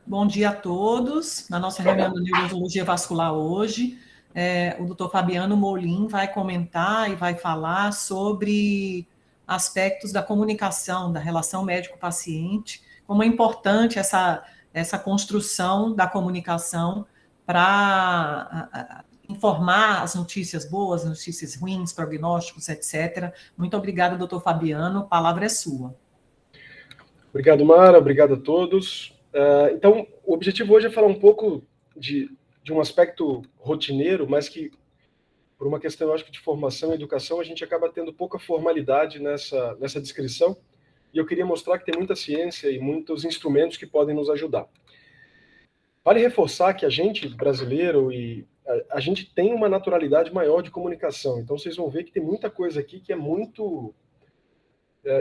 Bom dia a todos. Na nossa reunião de neurologia vascular hoje, o Dr. Fabiano Molin vai comentar e vai falar sobre aspectos da comunicação, da relação médico-paciente, como é importante essa construção da comunicação para informar as notícias boas, notícias ruins, prognósticos, etc. Muito obrigada, doutor Fabiano. A palavra é sua. Obrigado, Mara. Obrigado a todos. Então, o objetivo hoje é falar um pouco de um aspecto rotineiro, mas que, por uma questão, eu acho que de formação e educação, a gente acaba tendo pouca formalidade nessa descrição, e eu queria mostrar que tem muita ciência e muitos instrumentos que podem nos ajudar. Vale reforçar que a gente, brasileiro, a gente tem uma naturalidade maior de comunicação, então vocês vão ver que tem muita coisa aqui que é muito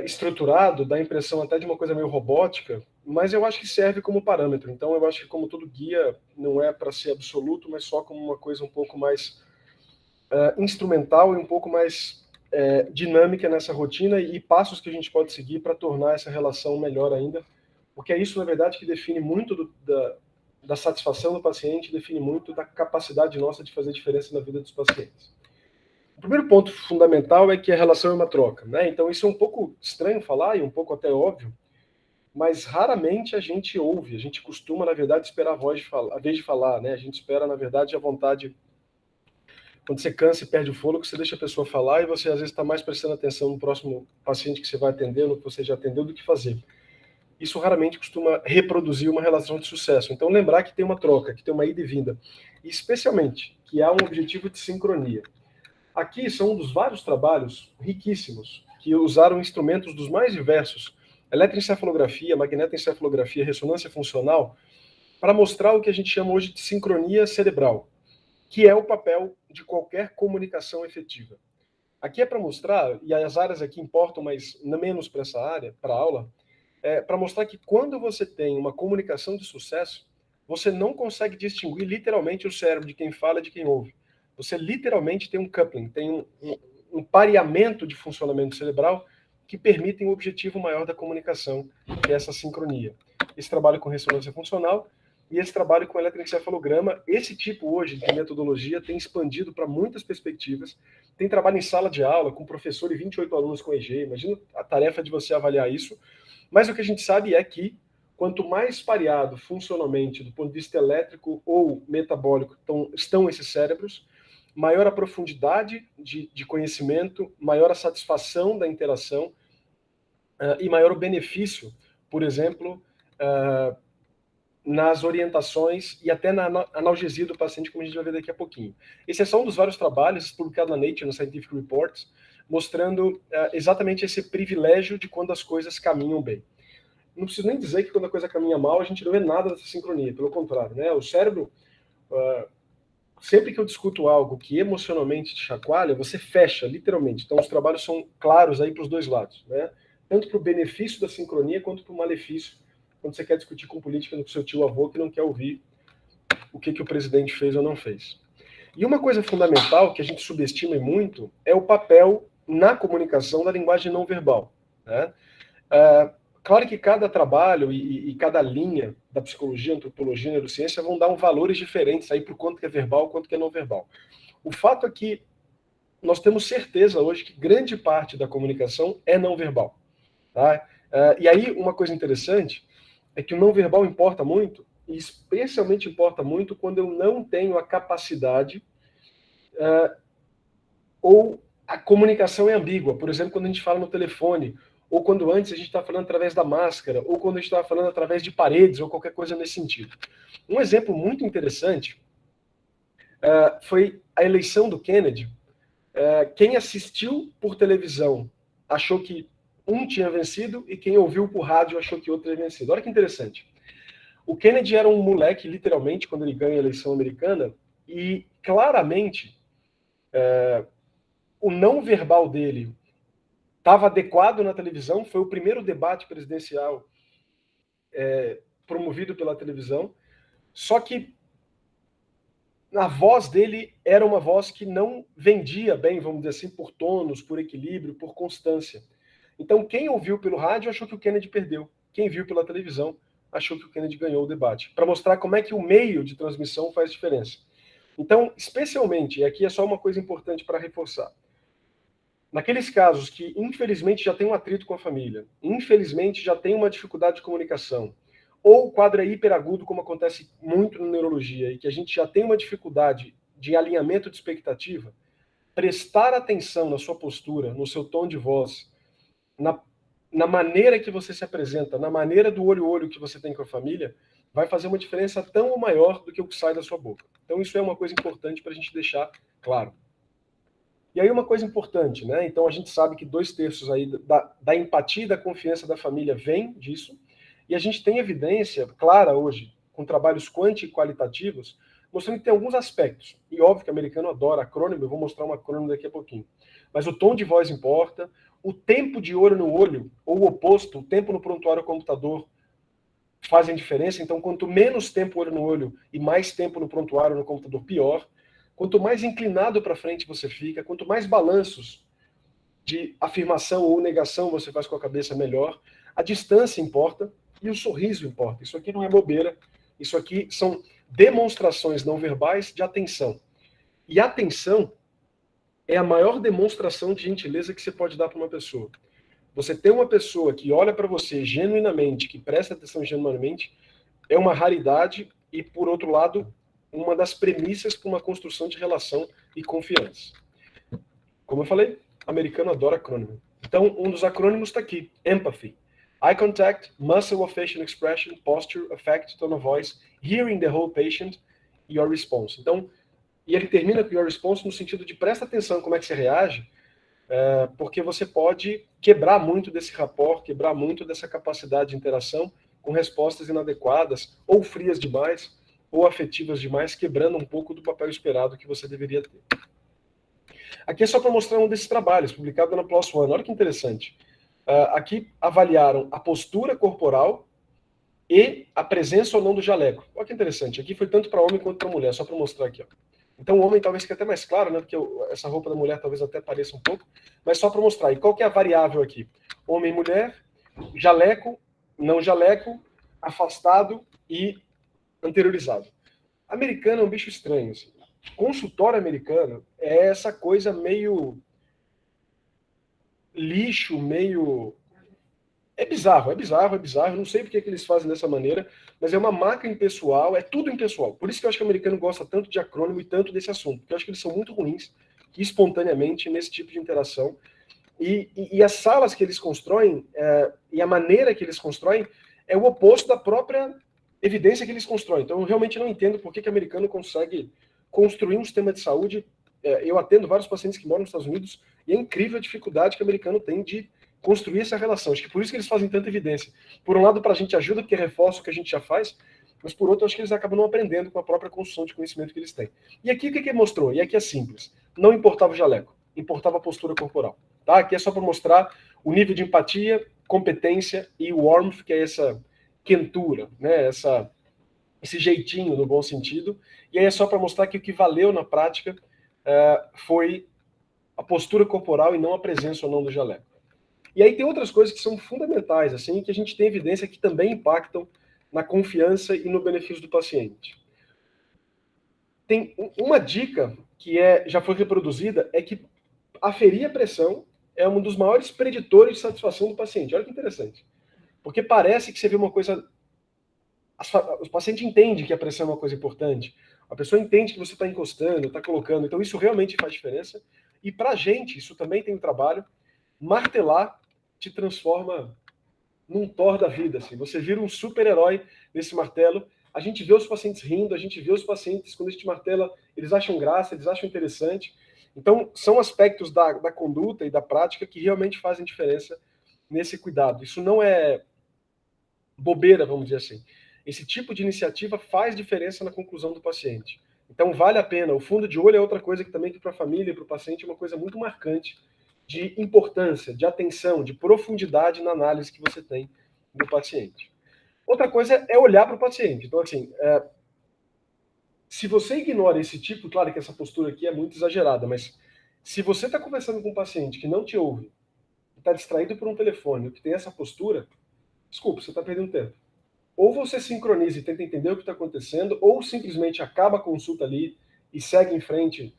estruturado, dá a impressão até de uma coisa meio robótica, mas eu acho que serve como parâmetro. Então, eu acho que, como todo guia, não é para ser absoluto, mas só como uma coisa um pouco mais instrumental e um pouco mais dinâmica nessa rotina e passos que a gente pode seguir para tornar essa relação melhor ainda, porque é isso, na verdade, que define muito da satisfação do paciente, define muito da capacidade nossa de fazer diferença na vida dos pacientes. O primeiro ponto fundamental é que a relação é uma troca, né? Então, isso é um pouco estranho falar e um pouco até óbvio, mas raramente a gente ouve, a gente costuma, na verdade, esperar a vez de falar, né? A gente espera, na verdade, a vontade. Quando você cansa e perde o fôlego, você deixa a pessoa falar e você, às vezes, está mais prestando atenção no próximo paciente que você vai atender, no que você já atendeu, do que fazer. Isso raramente costuma reproduzir uma relação de sucesso. Então, lembrar que tem uma troca, que tem uma ida e vinda, e especialmente que há um objetivo de sincronia. Aqui são um dos vários trabalhos riquíssimos que usaram instrumentos dos mais diversos, eletroencefalografia, magnetoencefalografia, ressonância funcional, para mostrar o que a gente chama hoje de sincronia cerebral, que é o papel de qualquer comunicação efetiva. Aqui é para mostrar, e as áreas aqui importam, mas não menos para essa área, para a aula, para mostrar que quando você tem uma comunicação de sucesso, você não consegue distinguir literalmente o cérebro de quem fala e de quem ouve. Você literalmente tem um coupling, tem um pareamento de funcionamento cerebral que permitem o objetivo maior da comunicação, que é essa sincronia. Esse trabalho com ressonância funcional e esse trabalho com eletroencefalograma, esse tipo hoje de metodologia tem expandido para muitas perspectivas. Tem trabalho em sala de aula, com professor e 28 alunos com EG, imagina a tarefa de você avaliar isso. Mas o que a gente sabe é que quanto mais pareado funcionalmente, do ponto de vista elétrico ou metabólico, estão esses cérebros, maior a profundidade de conhecimento, maior a satisfação da interação e maior o benefício, por exemplo, nas orientações e até na analgesia do paciente, como a gente vai ver daqui a pouquinho. Esse é só um dos vários trabalhos publicados na Nature, no Scientific Reports, mostrando exatamente esse privilégio de quando as coisas caminham bem. Não preciso nem dizer que quando a coisa caminha mal, a gente não vê nada dessa sincronia, pelo contrário, né? O cérebro, sempre que eu discuto algo que emocionalmente te chacoalha, você fecha, literalmente. Então, os trabalhos são claros aí para os dois lados, né? Tanto para o benefício da sincronia, quanto para o malefício, quando você quer discutir com política com seu tio-avô que não quer ouvir o que o presidente fez ou não fez. E uma coisa fundamental que a gente subestima muito é o papel na comunicação da linguagem não verbal, né? Claro que cada trabalho e cada linha da psicologia, antropologia, neurociência vão dar valores diferentes aí para o quanto que é verbal, quanto que é não verbal. O fato é que nós temos certeza hoje que grande parte da comunicação é não verbal. Tá? E aí, uma coisa interessante é que o não verbal importa muito, e especialmente importa muito quando eu não tenho a capacidade ou a comunicação é ambígua. Por exemplo, quando a gente fala no telefone, ou quando antes a gente está falando através da máscara, ou quando a gente estava falando através de paredes, ou qualquer coisa nesse sentido. Um exemplo muito interessante foi a eleição do Kennedy. Quem assistiu por televisão achou que um tinha vencido, e quem ouviu por rádio achou que outro tinha vencido. Olha que interessante. O Kennedy era um moleque, literalmente, quando ele ganha a eleição americana, e claramente o não verbal dele estava adequado na televisão, foi o primeiro debate presidencial promovido pela televisão, só que a voz dele era uma voz que não vendia bem, vamos dizer assim, por tônus, por equilíbrio, por constância. Então, quem ouviu pelo rádio achou que o Kennedy perdeu. Quem viu pela televisão achou que o Kennedy ganhou o debate, para mostrar como é que o meio de transmissão faz diferença. Então, especialmente, e aqui é só uma coisa importante para reforçar, naqueles casos que, infelizmente, já tem um atrito com a família, infelizmente, já tem uma dificuldade de comunicação, ou o quadro é hiperagudo, como acontece muito na neurologia, e que a gente já tem uma dificuldade de alinhamento de expectativa, prestar atenção na sua postura, no seu tom de voz, na maneira que você se apresenta, na maneira do olho a olho que você tem com a família, vai fazer uma diferença tão ou maior do que o que sai da sua boca. Então isso é uma coisa importante para a gente deixar claro. E aí uma coisa importante, né? Então a gente sabe que 2/3 aí da empatia e da confiança da família vem disso, e a gente tem evidência clara hoje, com trabalhos quanti e qualitativos, mostrando que tem alguns aspectos. E óbvio que o americano adora acrônimo, eu vou mostrar um acrônimo daqui a pouquinho. Mas o tom de voz importa, o tempo de olho no olho, ou o oposto, o tempo no prontuário ao computador, fazem diferença. Então, quanto menos tempo olho no olho e mais tempo no prontuário no computador, pior. Quanto mais inclinado para frente você fica, quanto mais balanços de afirmação ou negação você faz com a cabeça, melhor. A distância importa e o sorriso importa. Isso aqui não é bobeira, isso aqui são demonstrações não verbais de atenção. E atenção é a maior demonstração de gentileza que você pode dar para uma pessoa. Você ter uma pessoa que olha para você genuinamente, que presta atenção genuinamente, é uma raridade e, por outro lado, uma das premissas para uma construção de relação e confiança. Como eu falei, o americano adora acrônimo. Então, um dos acrônimos está aqui, empathy. Eye contact, muscle of facial expression, posture, affect, tone of voice, hearing the whole patient, your response. Então, e ele termina com your response no sentido de presta atenção como é que você reage, porque você pode quebrar muito desse rapport, quebrar muito dessa capacidade de interação com respostas inadequadas, ou frias demais, ou afetivas demais, quebrando um pouco do papel esperado que você deveria ter. Aqui é só para mostrar um desses trabalhos, publicado na PLOS ONE. Olha que interessante. Aqui avaliaram a postura corporal e a presença ou não do jaleco. Olha que interessante. Aqui foi tanto para homem quanto para mulher, só para mostrar aqui. Ó. Então o homem talvez fique até mais claro, né? Porque essa roupa da mulher talvez até pareça um pouco, mas só para mostrar. E qual que é a variável aqui? Homem e mulher, jaleco, não jaleco, afastado e anteriorizado. Americano é um bicho estranho. Assim. Consultório americano é essa coisa meio lixo, meio... É bizarro. Eu não sei porque que eles fazem dessa maneira, mas é uma marca impessoal, é tudo impessoal. Por isso que eu acho que o americano gosta tanto de acrônimo e tanto desse assunto, porque eu acho que eles são muito ruins, espontaneamente, nesse tipo de interação. E as salas que eles constroem, e a maneira que eles constroem, é o oposto da própria evidência que eles constroem. Então, eu realmente não entendo por que o americano consegue construir um sistema de saúde. Eu atendo vários pacientes que moram nos Estados Unidos, e é incrível a dificuldade que o americano tem de construir essa relação. Acho que por isso que eles fazem tanta evidência. Por um lado, para a gente ajuda, porque reforça o que a gente já faz, mas por outro, acho que eles acabam não aprendendo com a própria construção de conhecimento que eles têm. E aqui, o que mostrou? E aqui é simples. Não importava o jaleco, importava a postura corporal. Tá? Aqui é só para mostrar o nível de empatia, competência e warmth, que é essa quentura, né? Esse jeitinho, no bom sentido. E aí é só para mostrar que o que valeu na prática foi a postura corporal e não a presença ou não do jaleco. E aí tem outras coisas que são fundamentais, assim, que a gente tem evidência que também impactam na confiança e no benefício do paciente. Tem uma dica que já foi reproduzida, é que aferir a pressão é um dos maiores preditores de satisfação do paciente. Olha que interessante. Porque parece que você vê uma coisa... O paciente entende que a pressão é uma coisa importante. A pessoa entende que você está encostando, está colocando. Então isso realmente faz diferença. E para a gente, isso também tem um trabalho. Martelar te transforma num Thor da vida. Assim. Você vira um super-herói nesse martelo. A gente vê os pacientes rindo, a gente vê os pacientes, quando a gente martela, eles acham graça, eles acham interessante. Então, são aspectos da conduta e da prática que realmente fazem diferença nesse cuidado. Isso não é bobeira, vamos dizer assim. Esse tipo de iniciativa faz diferença na conclusão do paciente. Então, vale a pena. O fundo de olho é outra coisa que também para a família e para o paciente é uma coisa muito marcante de importância, de atenção, de profundidade na análise que você tem do paciente. Outra coisa é olhar para o paciente. Então, assim, se você ignora esse tipo, claro que essa postura aqui é muito exagerada, mas se você está conversando com um paciente que não te ouve, está distraído por um telefone, que tem essa postura, desculpa, você está perdendo tempo. ou você sincroniza e tenta entender o que está acontecendo, ou simplesmente acaba a consulta ali e segue em frente,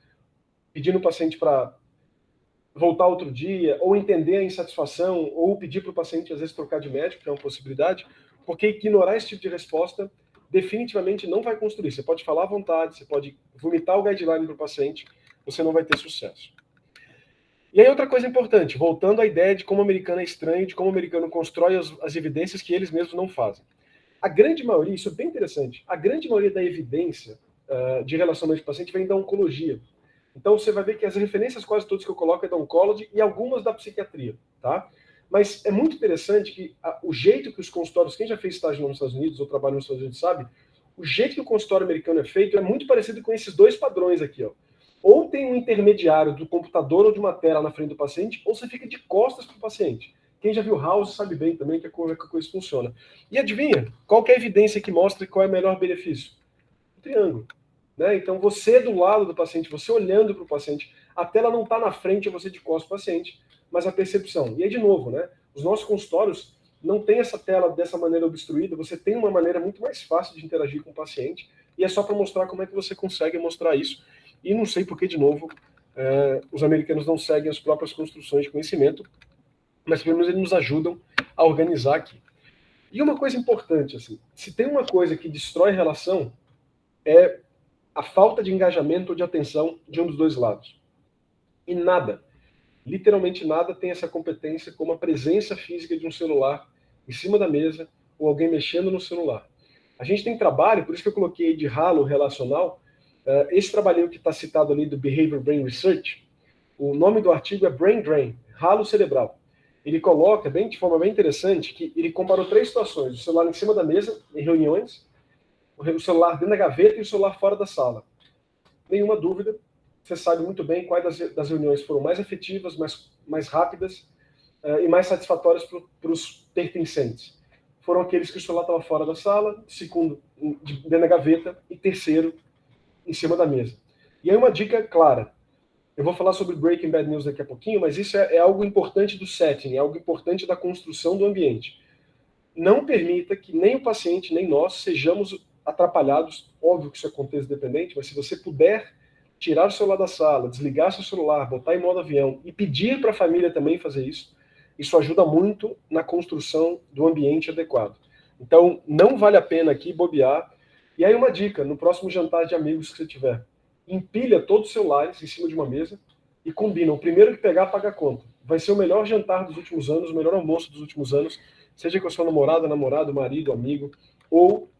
pedindo o paciente para voltar outro dia, ou entender a insatisfação, ou pedir para o paciente, às vezes, trocar de médico, que é uma possibilidade, porque ignorar esse tipo de resposta definitivamente não vai construir. Você pode falar à vontade, você pode vomitar o guideline para o paciente, você não vai ter sucesso. E aí outra coisa importante, voltando à ideia de como o americano é estranho, de como o americano constrói as evidências que eles mesmos não fazem. A grande maioria, isso é bem interessante, a grande maioria da evidência de relação médico-paciente vem da oncologia. Então você vai ver que as referências quase todas que eu coloco é da oncologia e algumas da psiquiatria, tá? Mas é muito interessante que o jeito que os consultórios, quem já fez estágio nos Estados Unidos ou trabalha nos Estados Unidos sabe, o jeito que o consultório americano é feito é muito parecido com esses dois padrões aqui, ó. Ou tem um intermediário do computador ou de uma tela na frente do paciente, ou você fica de costas para o paciente. Quem já viu House sabe bem também que a coisa funciona. E adivinha, qual que é a evidência que mostra qual é o melhor benefício? O triângulo. Né? Então, você do lado do paciente, você olhando para o paciente, a tela não está na frente, você de costas para o paciente, mas a percepção. E aí, de novo, né? Os nossos consultórios não tem essa tela dessa maneira obstruída, você tem uma maneira muito mais fácil de interagir com o paciente, e é só para mostrar como é que você consegue mostrar isso. E não sei por que, de novo, os americanos não seguem as próprias construções de conhecimento, mas pelo menos eles nos ajudam a organizar aqui. E uma coisa importante, assim, se tem uma coisa que destrói relação, é a falta de engajamento ou de atenção de um dos dois lados. E nada, literalmente nada, tem essa competência como a presença física de um celular em cima da mesa ou alguém mexendo no celular. A gente tem trabalho, por isso que eu coloquei de ralo relacional, esse trabalhinho que está citado ali do Behavior Brain Research, o nome do artigo é Brain Drain, ralo cerebral. Ele coloca, de forma bem interessante, que ele comparou 3 situações: o celular em cima da mesa, em reuniões, o celular dentro da gaveta e o celular fora da sala. Nenhuma dúvida, você sabe muito bem quais das reuniões foram mais efetivas, mais rápidas e mais satisfatórias para os pertencentes. Foram aqueles que o celular estava fora da sala, segundo, dentro da gaveta, e terceiro, em cima da mesa. E aí uma dica clara. Eu vou falar sobre Breaking Bad News daqui a pouquinho, mas isso é algo importante do setting, é algo importante da construção do ambiente. Não permita que nem o paciente, nem nós sejamos atrapalhados. Óbvio que isso é contexto dependente, mas se você puder tirar o celular da sala, desligar seu celular, botar em modo avião e pedir para a família também fazer isso, isso ajuda muito na construção do ambiente adequado. Então, não vale a pena aqui bobear. E aí uma dica, no próximo jantar de amigos que você tiver, empilha todos os celulares em cima de uma mesa e combina. O primeiro que pegar, paga a conta. Vai ser o melhor jantar dos últimos anos, o melhor almoço dos últimos anos, seja com a sua namorada, namorado, marido, amigo, ou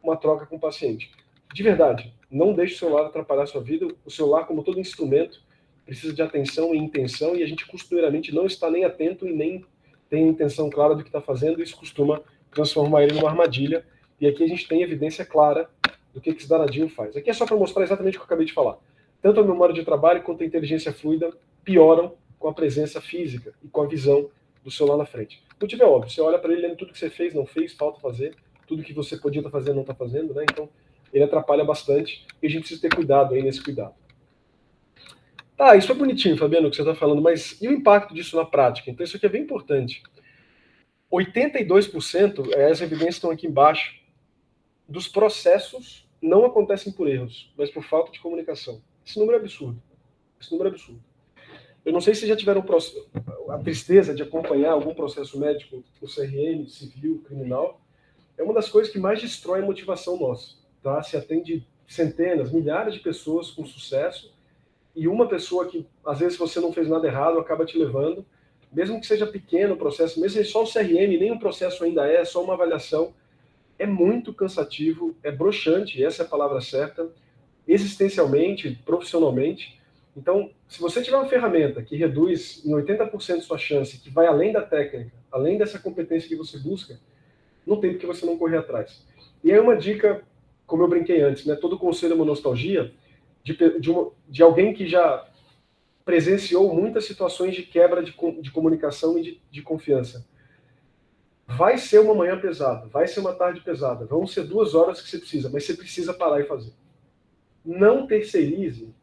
uma troca com o paciente. De verdade, não deixe o celular atrapalhar a sua vida. O celular, como todo instrumento, precisa de atenção e intenção, e a gente costumeiramente não está nem atento e nem tem intenção clara do que está fazendo, e isso costuma transformar ele numa armadilha. E aqui a gente tem evidência clara do que esse danadinho faz. Aqui é só para mostrar exatamente o que eu acabei de falar. Tanto a memória de trabalho quanto a inteligência fluida pioram com a presença física e com a visão do celular na frente. O motivo é óbvio, você olha para ele lendo tudo que você fez, não fez, falta fazer, tudo que você podia estar fazendo, não está fazendo, né? Então, ele atrapalha bastante e a gente precisa ter cuidado aí nesse cuidado. Tá, isso é bonitinho, Fabiano, o que você está falando, mas e o impacto disso na prática? Então, isso aqui é bem importante. 82%, as evidências estão aqui embaixo, dos processos não acontecem por erros, mas por falta de comunicação. Esse número é absurdo. Esse número é absurdo. Eu não sei se já tiveram a tristeza de acompanhar algum processo médico, o CRM, civil, criminal. É uma das coisas que mais destrói a motivação nossa. Tá? Se atende centenas, milhares de pessoas com sucesso, e uma pessoa que, às vezes, você não fez nada errado, acaba te levando, mesmo que seja pequeno o processo, mesmo que só o CRM, nem um processo ainda é só uma avaliação, é muito cansativo, é broxante, essa é a palavra certa, existencialmente, profissionalmente. Então, se você tiver uma ferramenta que reduz em 80% sua chance, que vai além da técnica, além dessa competência que você busca, não tem por que você não correr atrás. E aí uma dica, como eu brinquei antes, né? Todo conselho é uma nostalgia, de alguém que já presenciou muitas situações de quebra de comunicação e de confiança. Vai ser uma manhã pesada, vai ser uma tarde pesada, vão ser 2 horas que você precisa, mas você precisa parar e fazer. Não terceirize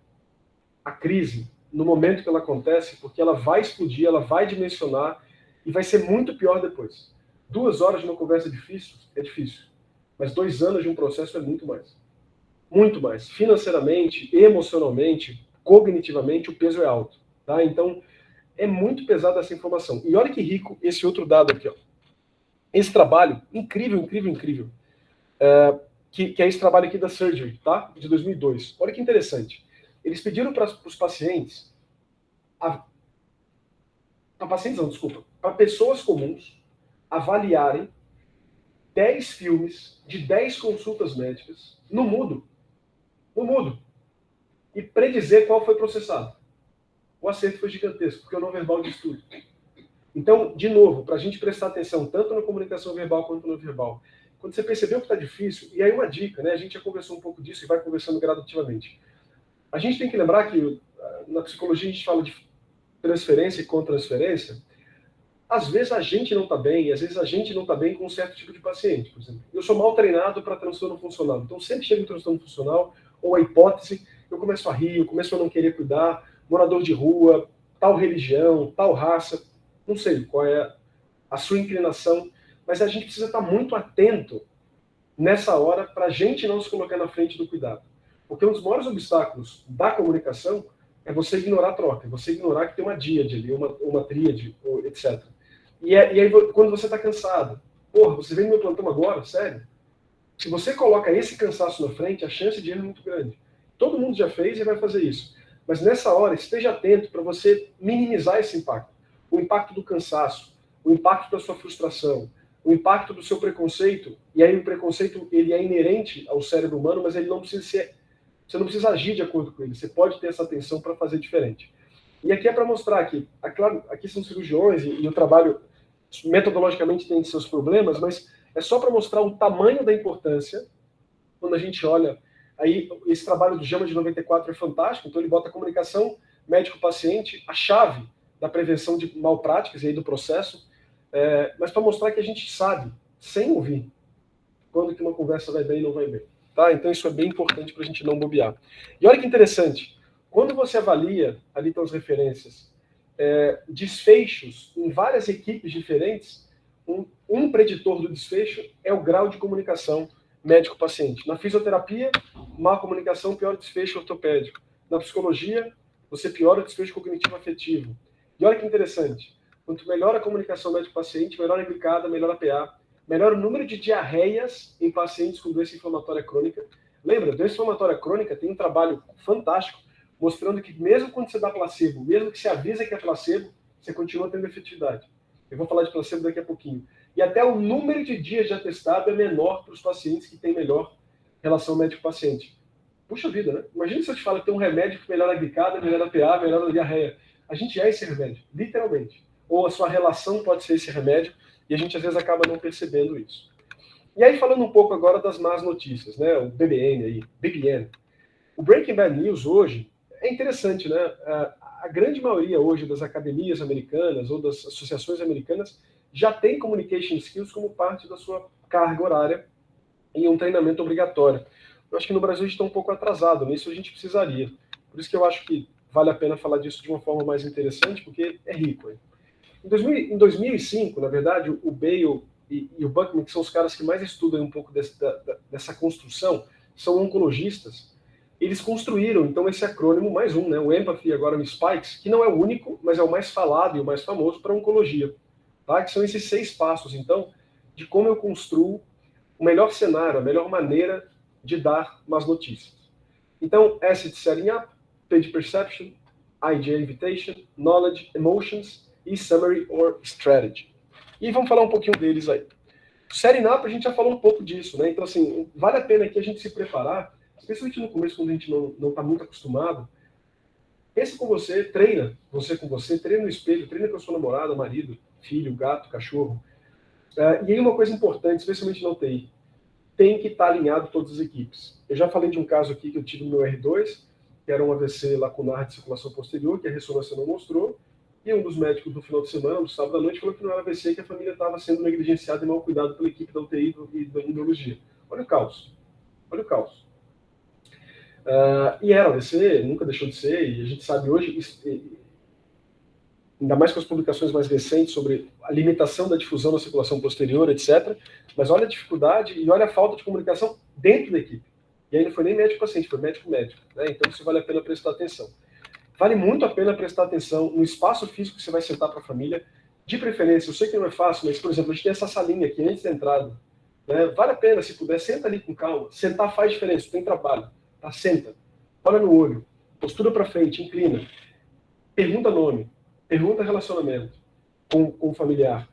a crise no momento que ela acontece, porque ela vai explodir, ela vai dimensionar e vai ser muito pior depois. 2 horas de uma conversa difícil é difícil. Mas 2 anos de um processo é muito mais. Muito mais. Financeiramente, emocionalmente, cognitivamente, o peso é alto. Tá? Então, é muito pesada essa informação. E olha que rico esse outro dado aqui. Ó. Esse trabalho, incrível, incrível, incrível, que é esse trabalho aqui da Surgery, tá? De 2002. Olha que interessante. Eles pediram para os pacientes, para pacientes não, desculpa, para pessoas comuns avaliarem 10 filmes de 10 consultas médicas no mudo, e predizer qual foi processado. O acerto foi gigantesco, porque é o não verbal de estudo. Então, de novo, para a gente prestar atenção tanto na comunicação verbal quanto no verbal, quando você percebeu que está difícil, e aí uma dica, né? A gente já conversou um pouco disso e vai conversando gradativamente. A gente tem que lembrar que na psicologia a gente fala de transferência e contransferência. Às vezes a gente não está bem, às vezes a gente não está bem com um certo tipo de paciente. Por exemplo, eu sou mal treinado para transtorno funcional, então sempre chega um transtorno funcional, ou a hipótese, eu começo a rir, eu começo a não querer cuidar, morador de rua, tal religião, tal raça, não sei qual é a sua inclinação, mas a gente precisa estar muito atento nessa hora para a gente não se colocar na frente do cuidado. Porque um dos maiores obstáculos da comunicação é você ignorar a troca, é você ignorar que tem uma díade ali, uma tríade, etc. E aí, quando você está cansado, porra, você vem no meu plantão agora? Sério? Se você coloca esse cansaço na frente, a chance de erro é muito grande. Todo mundo já fez e vai fazer isso. Mas nessa hora, esteja atento para você minimizar esse impacto. O impacto do cansaço, o impacto da sua frustração, o impacto do seu preconceito. E aí o preconceito ele é inerente ao cérebro humano, mas ele não precisa ser... Você não precisa agir de acordo com ele. Você pode ter essa atenção para fazer diferente. E aqui é para mostrar que, claro, aqui são cirurgiões e o trabalho metodologicamente tem seus problemas, mas é só para mostrar o tamanho da importância quando a gente olha. Aí, esse trabalho do JAMA de 94 é fantástico, então ele bota a comunicação médico-paciente, a chave da prevenção de malpráticas e aí do processo, mas para mostrar que a gente sabe, sem ouvir, quando que uma conversa vai bem e não vai bem. Tá? Então isso é bem importante para a gente não bobear. E olha que interessante, quando você avalia, ali estão as referências, desfechos em várias equipes diferentes, um preditor do desfecho é o grau de comunicação médico-paciente. Na fisioterapia, má comunicação piora o desfecho ortopédico. Na psicologia, você piora o desfecho cognitivo-afetivo. E olha que interessante, quanto melhor a comunicação médico-paciente, melhor a glicada, melhor a PA, melhor o número de diarreias em pacientes com doença inflamatória crônica. Lembra, doença inflamatória crônica tem um trabalho fantástico mostrando que mesmo quando você dá placebo, mesmo que você avisa que é placebo, você continua tendo efetividade. Eu vou falar de placebo daqui a pouquinho. E até o número de dias de atestado é menor para os pacientes que têm melhor relação médico-paciente. Puxa vida, né? Imagina se eu te falo que tem um remédio que melhora a glicada, melhora a PA, melhora a diarreia. A gente é esse remédio, literalmente. Ou a sua relação pode ser esse remédio, e a gente às vezes acaba não percebendo isso. E aí, falando um pouco agora das más notícias, né? O BBN aí, BBN. O Breaking Bad News hoje é interessante, né? A grande maioria hoje das academias americanas ou das associações americanas já tem communication skills como parte da sua carga horária em um treinamento obrigatório. Eu acho que no Brasil a gente está um pouco atrasado, nisso a gente precisaria. Por isso que eu acho que vale a pena falar disso de uma forma mais interessante, porque é rico. Hein? Em 2005, na verdade, o Bale e o Buckman, que são os caras que mais estudam um pouco dessa construção, são oncologistas. Eles construíram, então, esse acrônimo, mais um, né, o Empathy, agora o SPIKES, que não é o único, mas é o mais falado e o mais famoso para oncologia. Tá? Que são esses 6 passos, então, de como eu construo o melhor cenário, a melhor maneira de dar más notícias. Então, Asset Setting Up, Page Perception, Idea Invitation, Knowledge, Emotions e Summary or Strategy. E vamos falar um pouquinho deles aí. Setting Up, a gente já falou um pouco disso, né? Então, assim, vale a pena aqui a gente se preparar, especialmente no começo, quando a gente não está muito acostumado. Pense com você, treina você com você, treina no espelho, treina com a sua namorada, marido, filho, gato, cachorro. E aí uma coisa importante, especialmente no TI, tem que estar alinhado todas as equipes. Eu já falei de um caso aqui que eu tive no meu R2, que era um AVC lacunar de circulação posterior, que a ressonância não mostrou, e um dos médicos do final de semana, no sábado à noite, falou que não era AVC, que a família estava sendo negligenciada e mal cuidada pela equipe da UTI e da imunologia. Olha o caos. Olha o caos. E era AVC, nunca deixou de ser, e a gente sabe hoje, ainda mais com as publicações mais recentes sobre a limitação da difusão na circulação posterior, etc. Mas olha a dificuldade e olha a falta de comunicação dentro da equipe. E aí não foi nem médico-paciente, foi médico-médico. Né? Então isso vale a pena prestar atenção. Vale muito a pena prestar atenção no espaço físico que você vai sentar para a família. De preferência, eu sei que não é fácil, mas, por exemplo, a gente tem essa salinha aqui antes da entrada. Né? Vale a pena, se puder, senta ali com calma. Sentar faz diferença, tem trabalho. Tá? Senta, olha no olho, postura para frente, inclina. Pergunta nome, pergunta relacionamento com o familiar.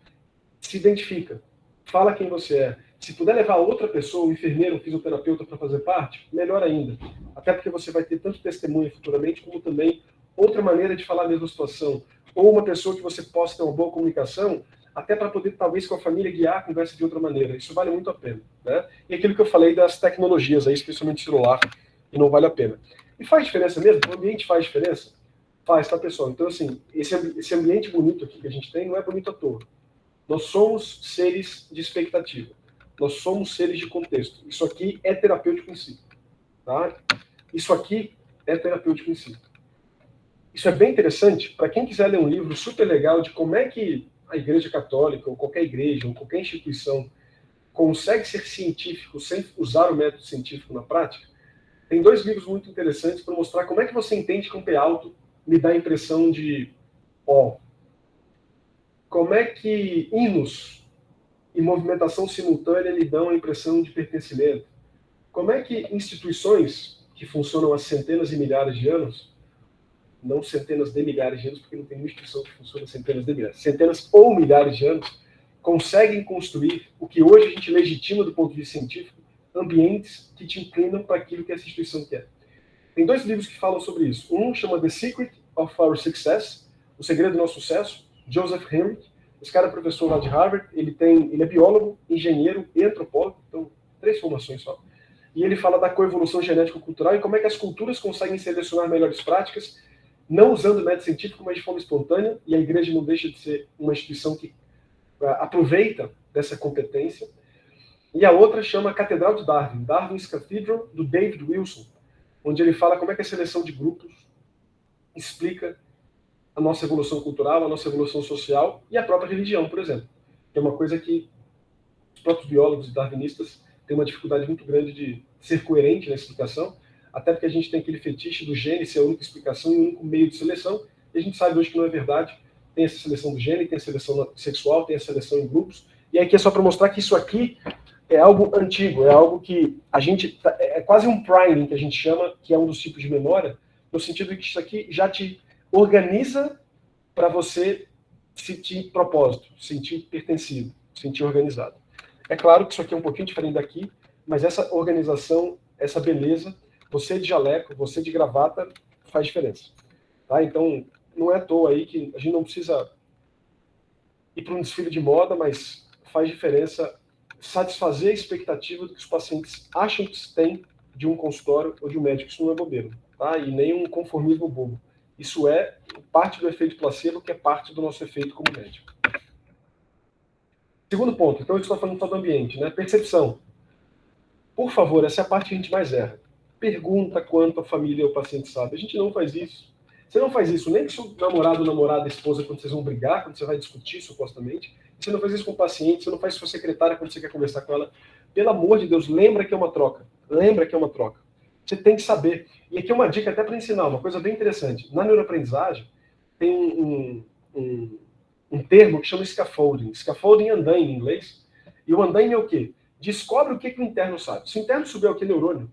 Se identifica, fala quem você é. Se puder levar outra pessoa, um enfermeiro, um fisioterapeuta para fazer parte, melhor ainda. Até porque você vai ter tanto testemunho futuramente, como também outra maneira de falar a mesma situação. Ou uma pessoa que você possa ter uma boa comunicação, até para poder, talvez, com a família, guiar a conversa de outra maneira. Isso vale muito a pena. Né? E aquilo que eu falei das tecnologias, aí, especialmente celular, que não vale a pena. E faz diferença mesmo? O ambiente faz diferença? Faz, tá, pessoal? Então, assim, esse ambiente bonito aqui que a gente tem não é bonito à toa. Nós somos seres de expectativa. Nós somos seres de contexto. Isso aqui é terapêutico em si. Tá? Isso aqui é terapêutico em si. Isso é bem interessante para quem quiser ler um livro super legal de como é que a Igreja Católica, ou qualquer igreja, ou qualquer instituição, consegue ser científico sem usar o método científico na prática. Tem 2 livros muito interessantes para mostrar como é que você entende que um P alto me dá a impressão de ó. Como é que hinos e movimentação simultânea lhe dão a impressão de pertencimento? Como é que instituições que funcionam há centenas de milhares de anos, não centenas de milhares de anos, porque não tem uma instituição que funciona há centenas de milhares, centenas ou milhares de anos, conseguem construir o que hoje a gente legitima do ponto de vista científico, ambientes que te inclinam para aquilo que essa instituição quer. Tem 2 livros que falam sobre isso. Um chama The Secret of Our Success, O Segredo do Nosso Sucesso, Joseph Henrich. Esse cara é professor lá de Harvard, ele é biólogo, engenheiro e antropólogo, então 3 formações só. E ele fala da coevolução genético-cultural e como é que as culturas conseguem selecionar melhores práticas, não usando método científico, mas de forma espontânea, e a igreja não deixa de ser uma instituição que aproveita dessa competência. E a outra chama Catedral de Darwin, Darwin's Cathedral, do David Wilson, onde ele fala como é que a seleção de grupos explica a nossa evolução cultural, a nossa evolução social e a própria religião, por exemplo. Que é uma coisa que os próprios biólogos e darwinistas têm uma dificuldade muito grande de ser coerente na explicação, até porque a gente tem aquele fetiche do gene ser a única explicação e o único meio de seleção, e a gente sabe hoje que não é verdade. Tem essa seleção do gene, tem a seleção sexual, tem a seleção em grupos, e aqui é só para mostrar que isso aqui é algo antigo, é algo que a gente... é quase um priming que a gente chama, que é um dos tipos de memória, no sentido de que isso aqui já te organiza para você sentir propósito, sentir pertencido, sentir organizado. É claro que isso aqui é um pouquinho diferente daqui, mas essa organização, essa beleza, você de jaleco, você de gravata, faz diferença. Tá? Então, não é à toa aí que a gente não precisa ir para um desfile de moda, mas faz diferença satisfazer a expectativa do que os pacientes acham que têm de um consultório ou de um médico. Isso não é bobeira, tá? E nem um conformismo bobo. Isso é parte do efeito placebo, que é parte do nosso efeito como médico. Segundo ponto, então eu estou falando só do ambiente, né? Percepção. Por favor, essa é a parte que a gente mais erra. Pergunta quanto a família ou o paciente sabe. A gente não faz isso. Você não faz isso nem com seu namorado, namorada, esposa, quando vocês vão brigar, quando você vai discutir, supostamente. Você não faz isso com o paciente, você não faz isso com a secretária quando você quer conversar com ela. Pelo amor de Deus, lembra que é uma troca. Lembra que é uma troca. Você tem que saber. E aqui é uma dica até para ensinar, uma coisa bem interessante. Na neuroaprendizagem, tem um termo que chama scaffolding. Scaffolding é andaime em inglês. E o andaime é o quê? Descobre o que o interno sabe. Se o interno souber o que é neurônio,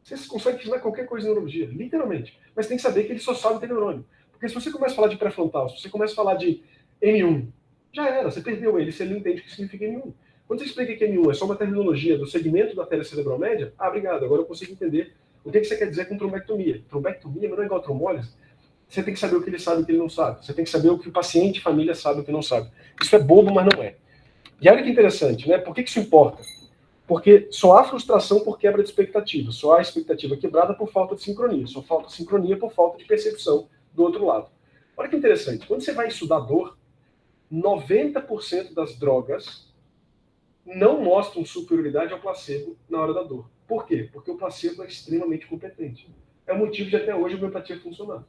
você consegue ensinar qualquer coisa em neurologia, literalmente. Mas tem que saber que ele só sabe ter neurônio. Porque se você começa a falar de pré-frontal, se você começa a falar de M1, já era, você perdeu ele, se ele não entende o que significa M1. Quando você explica que M1 é só uma terminologia do segmento da artéria cerebral média, obrigado, agora eu consigo entender o que você quer dizer com trombectomia. Trombectomia não é igual a trombólise. Você tem que saber o que ele sabe e o que ele não sabe. Você tem que saber o que o paciente e família sabe e o que não sabe. Isso é bobo, mas não é. E olha que interessante, né? Por que isso importa? Porque só há frustração por quebra de expectativa, só há expectativa quebrada por falta de sincronia, só falta sincronia por falta de percepção do outro lado. Olha que interessante, quando você vai estudar dor, 90% das drogas não mostram superioridade ao placebo na hora da dor. Por quê? Porque o placebo é extremamente competente. É o motivo de até hoje a homeopatia funcionar.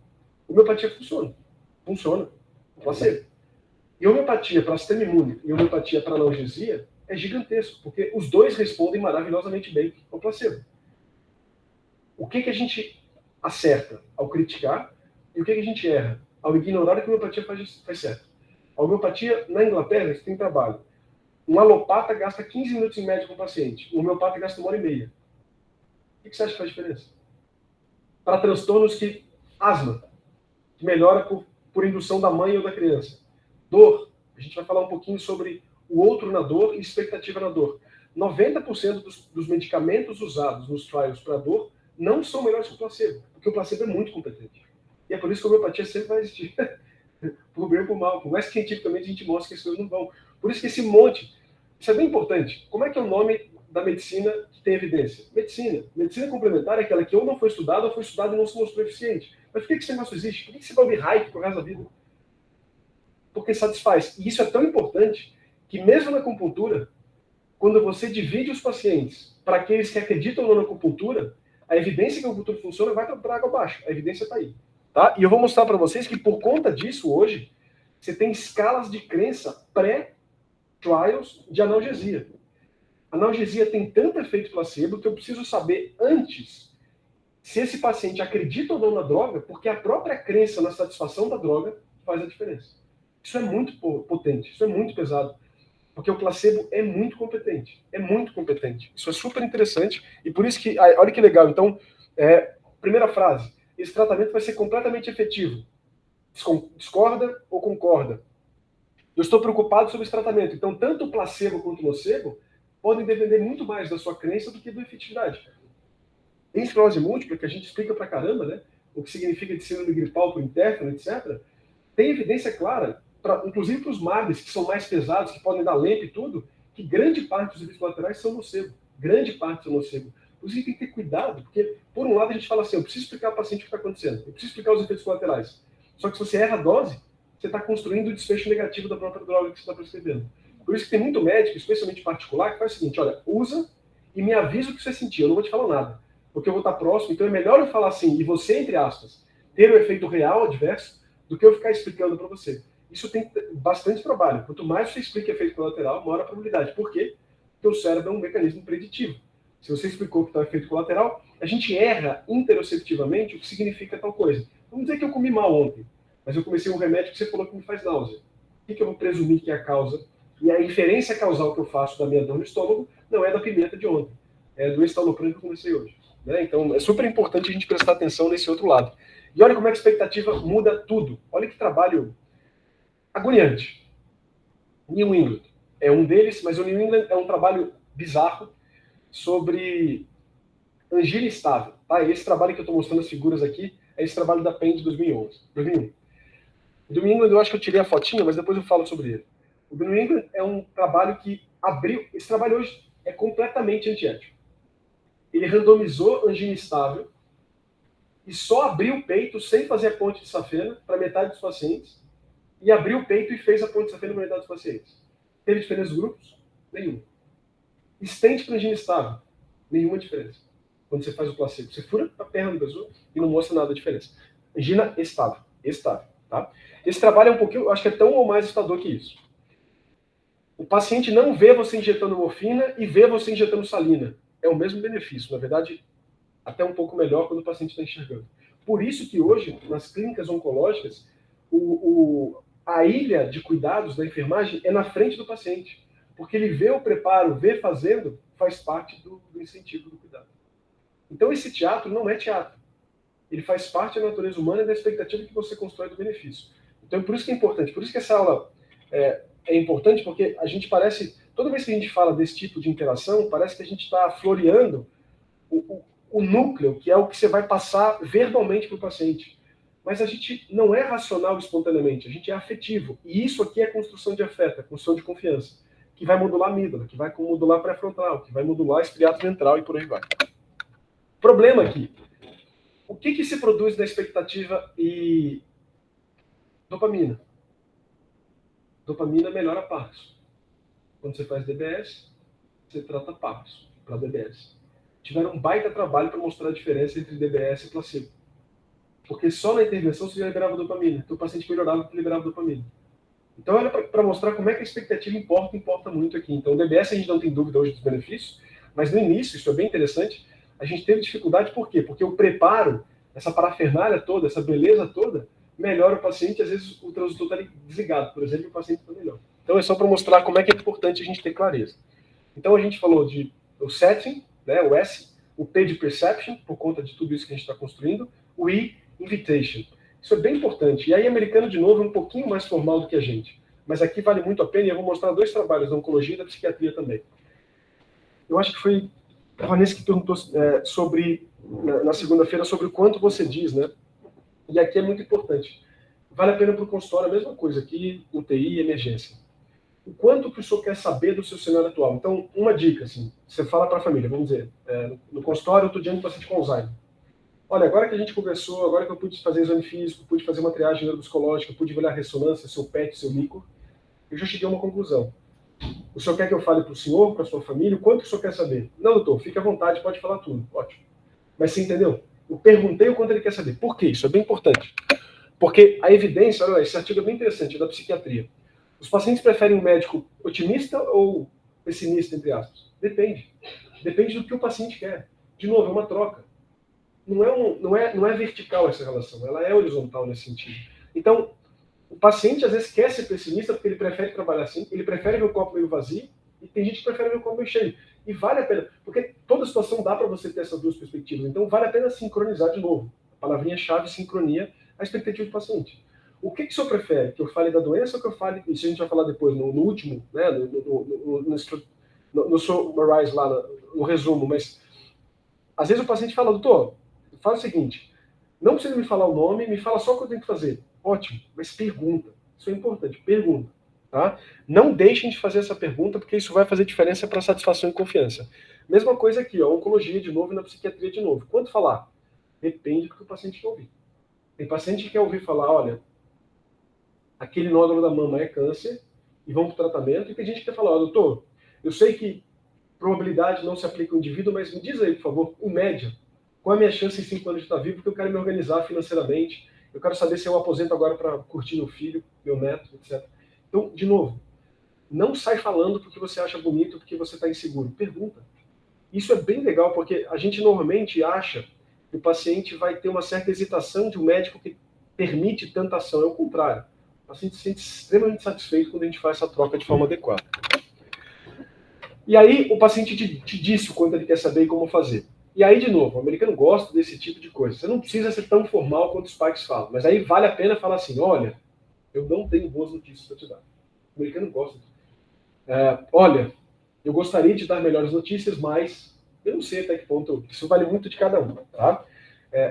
A homeopatia funciona. Funciona. Placebo. E homeopatia para sistema imune e homeopatia para analgesia é gigantesco, porque os dois respondem maravilhosamente bem ao placebo. O que a gente acerta ao criticar e o que a gente erra ao ignorar que a homeopatia faz certo? A homeopatia, na Inglaterra, você tem trabalho. Um alopata gasta 15 minutos em média com o paciente. Um homeopata gasta 1h30. O que você acha que faz diferença? Para transtornos que... Asma, que melhora por indução da mãe ou da criança. Dor, a gente vai falar um pouquinho sobre o outro na dor e expectativa na dor. 90% dos medicamentos usados nos trials para dor não são melhores que o placebo, porque o placebo é muito competente. E é por isso que a homeopatia sempre vai existir. Por bem ou por mal. Por mais que cientificamente a gente mostre que as coisas não vão. Por isso que esse monte... Isso é bem importante. Como é que é o nome da medicina que tem evidência? Medicina. Medicina complementar é aquela que ou não foi estudada ou foi estudada e não se mostrou eficiente. Mas por que esse negócio existe? Por que você vai ouvir hype pro resto da vida? Porque satisfaz. E isso é tão importante que mesmo na acupuntura, quando você divide os pacientes para aqueles que acreditam ou não na acupuntura, a evidência que a acupuntura funciona vai para água abaixo. A evidência está aí. Tá? E eu vou mostrar para vocês que por conta disso, hoje, você tem escalas de crença pré-trials de analgesia. A analgesia tem tanto efeito placebo que eu preciso saber antes se esse paciente acredita ou não na droga, porque a própria crença na satisfação da droga faz a diferença. Isso é muito potente, isso é muito pesado. Porque o placebo é muito competente. É muito competente. Isso é super interessante. E por isso que, olha que legal. Então, primeira frase. Esse tratamento vai ser completamente efetivo. Discorda ou concorda? Eu estou preocupado sobre esse tratamento. Então, tanto o placebo quanto o nocebo podem depender muito mais da sua crença do que da efetividade. Em esclerose múltipla, que a gente explica pra caramba, né? O que significa de síndrome gripal por interferon, etc. Tem evidência clara, inclusive para os MABs, que são mais pesados, que podem dar lempa e tudo, que grande parte dos efeitos colaterais são nocebo. Grande parte são nocebo. Por isso tem que ter cuidado, porque, por um lado, a gente fala assim, eu preciso explicar ao paciente o que está acontecendo, eu preciso explicar os efeitos colaterais. Só que se você erra a dose, você está construindo o desfecho negativo da própria droga que você está prescrevendo. Por isso que tem muito médico, especialmente particular, que faz o seguinte, olha, usa e me avisa o que você sentiu, eu não vou te falar nada, porque eu vou estar próximo, então é melhor eu falar assim, e você, entre aspas, ter o efeito real adverso, do que eu ficar explicando para você. Isso tem bastante trabalho. Quanto mais você explica efeito colateral, maior a probabilidade. Por quê? Porque o cérebro é um mecanismo preditivo. Se você explicou que está efeito colateral, a gente erra interoceptivamente o que significa tal coisa. Vamos dizer que eu comi mal ontem, mas eu comecei um remédio que você falou que me faz náusea. O que eu vou presumir que é a causa? E a inferência causal que eu faço da minha dor no estômago não é da pimenta de ontem, é do estalopram que eu comecei hoje. Né? Então, é super importante a gente prestar atenção nesse outro lado. E olha como é que a expectativa muda tudo. Olha que trabalho agoniante. New England é um deles, mas o New England é um trabalho bizarro sobre angina estável. Tá? Esse trabalho que eu estou mostrando as figuras aqui é esse trabalho da PEN de 2011, 2001. O do New England eu acho que eu tirei a fotinha, mas depois eu falo sobre ele. O do New England é um trabalho que abriu... Esse trabalho hoje é completamente antiético. Ele randomizou angina estável e só abriu o peito sem fazer a ponte de safena para metade dos pacientes e abriu o peito e fez a ponte de safena para metade dos pacientes. Teve diferença dos grupos? Nenhuma. Estente para angina estável? Nenhuma diferença. Quando você faz o placebo, você fura a perna do pessoa e não mostra nada de diferença. Angina estável. Estável. Tá? Esse trabalho é um pouquinho, eu acho que é tão ou mais assustador que isso. O paciente não vê você injetando morfina e vê você injetando salina. É o mesmo benefício. Na verdade, até um pouco melhor quando o paciente está enxergando. Por isso que hoje, nas clínicas oncológicas, a ilha de cuidados da enfermagem é na frente do paciente. Porque ele vê o preparo, vê fazendo, faz parte do incentivo do cuidado. Então esse teatro não é teatro. Ele faz parte da natureza humana e da expectativa que você constrói do benefício. Então por isso que é importante. Por isso que essa aula é importante, porque a gente parece... Toda vez que a gente fala desse tipo de interação, parece que a gente está floreando o núcleo, que é o que você vai passar verbalmente para o paciente. Mas a gente não é racional espontaneamente, a gente é afetivo. E isso aqui é construção de afeto, é construção de confiança, que vai modular a amígdala, que vai modular pré-frontal, que vai modular a estriato ventral e por aí vai. Problema aqui. O que se produz na expectativa e dopamina? Dopamina melhora partos. Quando você faz DBS, você trata partos para DBS. Tiveram um baita trabalho para mostrar a diferença entre DBS e placebo. Porque só na intervenção você já liberava dopamina. Então o paciente melhorava porque liberava dopamina. Então era para mostrar como é que a expectativa importa muito aqui. Então o DBS a gente não tem dúvida hoje dos benefícios, mas no início, isso é bem interessante, a gente teve dificuldade por quê? Porque o preparo, essa parafernália toda, essa beleza toda, melhora o paciente, às vezes o transdutor está desligado, por exemplo, e o paciente está melhor. Então é só para mostrar como é que é importante a gente ter clareza. Então a gente falou de o setting, né, o S, o P de perception, por conta de tudo isso que a gente está construindo, o I, invitation. Isso é bem importante. E aí, americano, de novo, é um pouquinho mais formal do que a gente. Mas aqui vale muito a pena e eu vou mostrar 2 trabalhos da oncologia e da psiquiatria também. Eu acho que foi a Vanessa que perguntou sobre, na segunda-feira, sobre o quanto você diz, né? E aqui é muito importante. Vale a pena para o consultório a mesma coisa aqui, UTI e emergência. O quanto que o senhor quer saber do seu cenário atual? Então, uma dica, assim, você fala para a família, vamos dizer, no consultório eu estou diante do paciente com Alzheimer. Olha, agora que a gente conversou, agora que eu pude fazer exame físico, pude fazer uma triagem neuropsicológica, pude olhar a ressonância, seu PET, seu líquor, eu já cheguei a uma conclusão. O senhor quer que eu fale para o senhor, para a sua família? O quanto o senhor quer saber? Não, doutor, fique à vontade, pode falar tudo. Ótimo. Mas você entendeu? Eu perguntei o quanto ele quer saber. Por quê? Isso é bem importante. Porque a evidência, olha, esse artigo é bem interessante, é da psiquiatria. Os pacientes preferem um médico otimista ou pessimista, entre aspas? Depende. Depende do que o paciente quer. De novo, é uma troca. Não é vertical essa relação, ela é horizontal nesse sentido. Então, o paciente às vezes quer ser pessimista porque ele prefere trabalhar assim, ele prefere ver o copo meio vazio, e tem gente que prefere ver o copo meio cheio. E vale a pena, porque toda situação dá para você ter essas duas perspectivas, então vale a pena sincronizar de novo. A palavrinha-chave, sincronia, a expectativa do paciente. O que o senhor prefere? Que eu fale da doença ou que eu fale, isso a gente vai falar depois, no último, né, no summarize lá, no resumo, mas às vezes o paciente fala, doutor, faz o seguinte, não precisa me falar o nome, me fala só o que eu tenho que fazer. Ótimo, mas pergunta. Isso é importante, pergunta. Tá? Não deixem de fazer essa pergunta, porque isso vai fazer diferença para satisfação e confiança. Mesma coisa aqui, ó, oncologia de novo e na psiquiatria de novo. Quanto falar? Depende do que o paciente quer ouvir. Tem paciente que quer ouvir falar, olha, aquele nódulo da mama é câncer, e vamos para o tratamento, e tem gente que quer falar, ó, doutor, eu sei que probabilidade não se aplica ao indivíduo, mas me diz aí, por favor, em média, qual é a minha chance em 5 anos de estar vivo, porque eu quero me organizar financeiramente, eu quero saber se eu aposento agora para curtir meu filho, meu neto, etc. Então, de novo, não sai falando porque você acha bonito, porque você está inseguro. Pergunta. Isso é bem legal, porque a gente normalmente acha que o paciente vai ter uma certa hesitação de um médico que permite tanta ação. É o contrário. O paciente se sente extremamente satisfeito quando a gente faz essa troca de forma adequada. E aí, o paciente te disse o quanto ele quer saber e como fazer. E aí, de novo, o americano gosta desse tipo de coisa. Você não precisa ser tão formal quanto os pais falam, mas aí vale a pena falar assim, olha, eu não tenho boas notícias para te dar. O americano gosta disso. Olha, eu gostaria de dar melhores notícias, mas eu não sei até que ponto, isso vale muito de cada um, tá?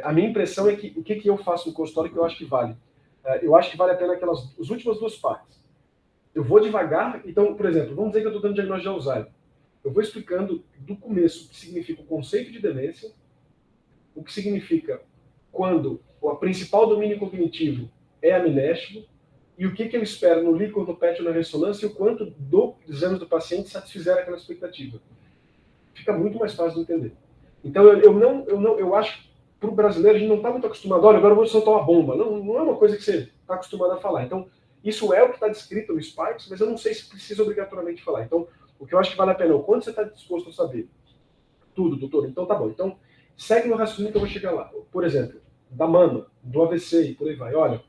A minha impressão é que o que eu faço no consultório que eu acho que vale? Eu acho que vale a pena as últimas 2 partes. Eu vou devagar, então, por exemplo, vamos dizer que eu estou dando diagnóstico de Alzheimer. Eu vou explicando do começo o que significa o conceito de demência, o que significa quando o principal domínio cognitivo é amnésico, e o que eu espero no líquor, no PET ou na ressonância, e o quanto dos exames do paciente satisfizeram aquela expectativa. Fica muito mais fácil de entender. Então, eu acho que para o brasileiro a gente não está muito acostumado, olha, agora eu vou soltar uma bomba. Não é uma coisa que você está acostumado a falar. Então, isso é o que está descrito no Sparks, mas eu não sei se precisa obrigatoriamente falar. Então, o que eu acho que vale a pena é o quanto você está disposto a saber. Tudo, doutor. Então, tá bom. Então, segue no raciocínio que eu vou chegar lá. Por exemplo, da mama, do AVC e por aí vai. Olha,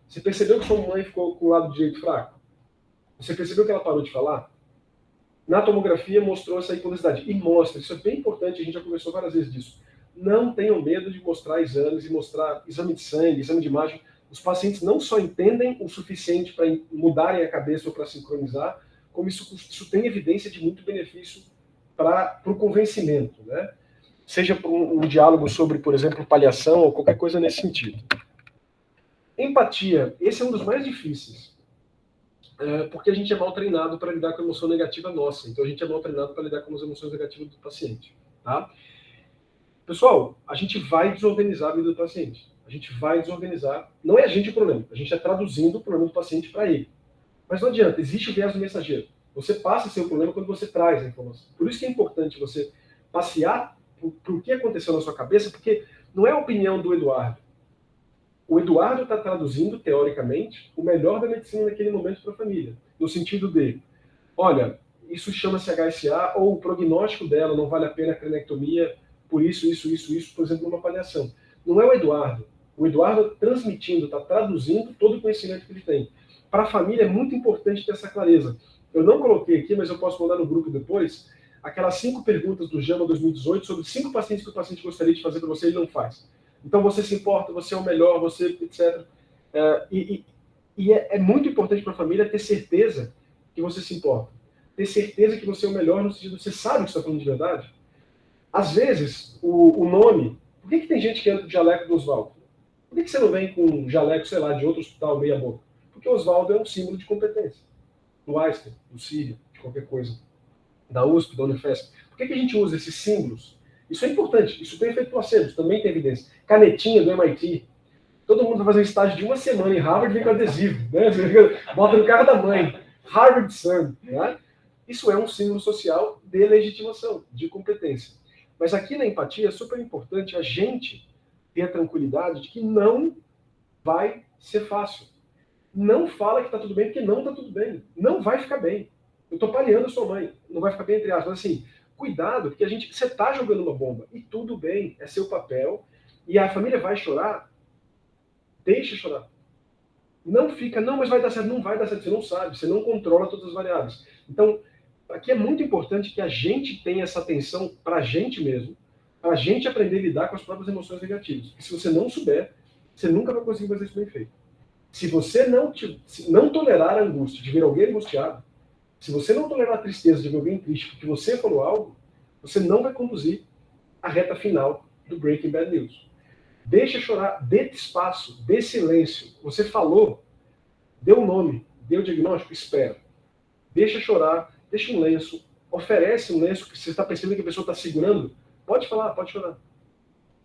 você percebeu que sua mãe ficou com o lado direito fraco? Você percebeu que ela parou de falar? Na tomografia mostrou essa hipodensidade. E mostra, isso é bem importante, a gente já conversou várias vezes disso. Não tenham medo de mostrar exames e mostrar exame de sangue, exame de imagem. Os pacientes não só entendem o suficiente para mudarem a cabeça ou para sincronizar, como isso tem evidência de muito benefício para o convencimento, né? Seja para um diálogo sobre, por exemplo, paliação ou qualquer coisa nesse sentido. Empatia, esse é um dos mais difíceis, porque a gente é mal treinado para lidar com a emoção negativa nossa, então a gente é mal treinado para lidar com as emoções negativas do paciente, tá? Pessoal, a gente vai desorganizar a vida do paciente, a gente vai desorganizar, não é a gente o problema, a gente está traduzindo o problema do paciente para ele. Mas não adianta, existe o viés do mensageiro. Você passa seu problema quando você traz a informação. Por isso que é importante você passear por que aconteceu na sua cabeça, porque não é a opinião do Eduardo. o Eduardo está traduzindo, teoricamente, o melhor da medicina naquele momento para a família. No sentido de, olha, isso chama-se HSA, ou o prognóstico dela não vale a pena a cranectomia, por isso, por exemplo, numa avaliação. Não é o Eduardo. O Eduardo transmitindo, está traduzindo todo o conhecimento que ele tem. Para a família é muito importante ter essa clareza. Eu não coloquei aqui, mas eu posso mandar no grupo depois, aquelas 5 perguntas do JAMA 2018 sobre 5 pacientes que o paciente gostaria de fazer para você e ele não faz. Então você se importa, você é o melhor, você, etc. É muito importante para a família ter certeza que você se importa. Ter certeza que você é o melhor no sentido de você sabe que você está falando de verdade. Às vezes, o nome... Por que tem gente que entra do jaleco do Oswaldo? Por que você não vem com um jaleco, sei lá, de outro hospital meia boca? Porque o Oswaldo é um símbolo de competência. Do Einstein, do Sírio, de qualquer coisa. Da USP, da Unifesp. Por que a gente usa esses símbolos? Isso é importante. Isso tem efeito placebo, também tem evidência. Canetinha do MIT. Todo mundo vai fazer um estágio de uma semana em Harvard e vem com adesivo. Né? Bota no carro da mãe. Harvard Sun. Né? Isso é um símbolo social de legitimação, de competência. Mas aqui na empatia é super importante a gente ter a tranquilidade de que não vai ser fácil. Não fala que está tudo bem, porque não está tudo bem. Não vai ficar bem. Eu estou palhando a sua mãe. Não vai ficar bem, entre aspas. Mas assim, cuidado, porque você está jogando uma bomba. E tudo bem, é seu papel. E a família vai chorar. Deixa chorar. Não fica, não, mas vai dar certo. Não vai dar certo. Você não sabe, você não controla todas as variáveis. Então, aqui é muito importante que a gente tenha essa atenção para a gente mesmo, para a gente aprender a lidar com as próprias emoções negativas. Porque se você não souber, você nunca vai conseguir fazer isso bem feito. Se você não tolerar a angústia de ver alguém angustiado, se você não tolerar a tristeza de ver alguém triste porque você falou algo, você não vai conduzir a reta final do Breaking Bad News. Deixa chorar, dê espaço, dê silêncio. Você falou, deu o nome, deu o diagnóstico, espera. Deixa chorar, deixa um lenço, oferece um lenço que você está percebendo que a pessoa está segurando. Pode falar, pode chorar.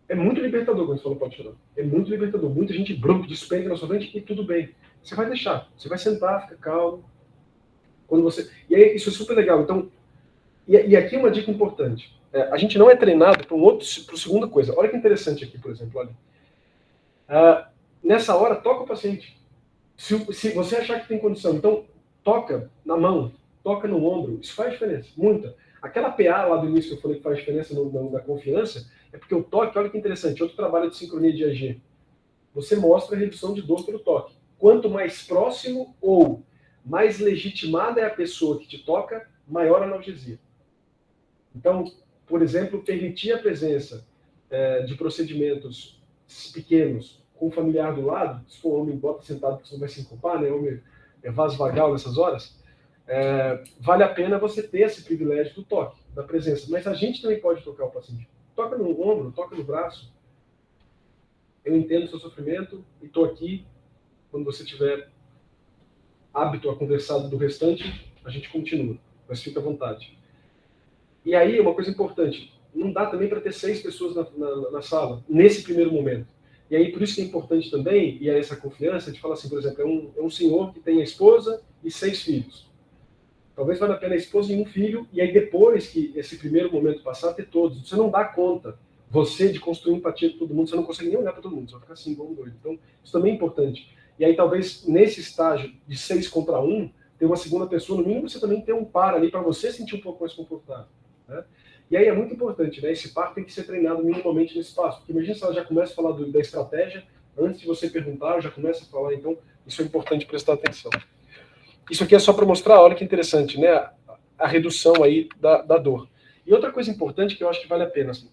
É muito libertador quando você fala pode chorar. É muito libertador. Muita gente despenca na sua frente e tudo bem. Você vai deixar. Você vai sentar, fica calmo. Quando você... E aí, isso é super legal. Então, e aqui uma dica importante. A gente não é treinado para a segunda coisa. Olha que interessante aqui, por exemplo. Olha. Nessa hora, toca o paciente. Se você achar que tem condição, então toca na mão, toca no ombro. Isso faz diferença, muita. Aquela PA lá do início que eu falei que faz diferença na confiança, é porque o toque, olha que interessante, outro trabalho de sincronia de EG. Você mostra a redução de dor pelo toque. Quanto mais próximo ou mais legitimada é a pessoa que te toca, maior a analgesia. Então, por exemplo, permitir a presença de procedimentos pequenos com o familiar do lado, se for homem, bota sentado porque você não vai se encopar, né? Homem é vasovagal nessas horas, vale a pena você ter esse privilégio do toque, da presença. Mas a gente também pode tocar o paciente. Toca no ombro, toca no braço. Eu entendo o seu sofrimento e estou aqui. Quando você tiver hábito a conversar do restante, a gente continua. Mas fica à vontade. E aí, uma coisa importante, não dá também para ter 6 pessoas na sala, nesse primeiro momento. E aí, por isso que é importante também, e é essa confiança, de falar assim, por exemplo, é um senhor que tem a esposa e 6 filhos. Talvez valha a pena a esposa e um filho, e aí depois que esse primeiro momento passar, ter todos. Você não dá conta, você, de construir empatia com todo mundo, você não consegue nem olhar para todo mundo, você vai ficar assim, igual um doido. Então, isso também é importante. E aí, talvez, nesse estágio de 6 contra 1, ter uma segunda pessoa, no mínimo, você também ter um par ali para você sentir um pouco mais confortável. Né? E aí é muito importante, né? Esse par tem que ser treinado minimamente nesse espaço. Porque imagina se ela já começa a falar da estratégia, antes de você perguntar, ela já começa a falar, então isso é importante prestar atenção. Isso aqui é só para mostrar, olha que interessante, né? A redução aí da dor. E outra coisa importante que eu acho que vale a pena, assim,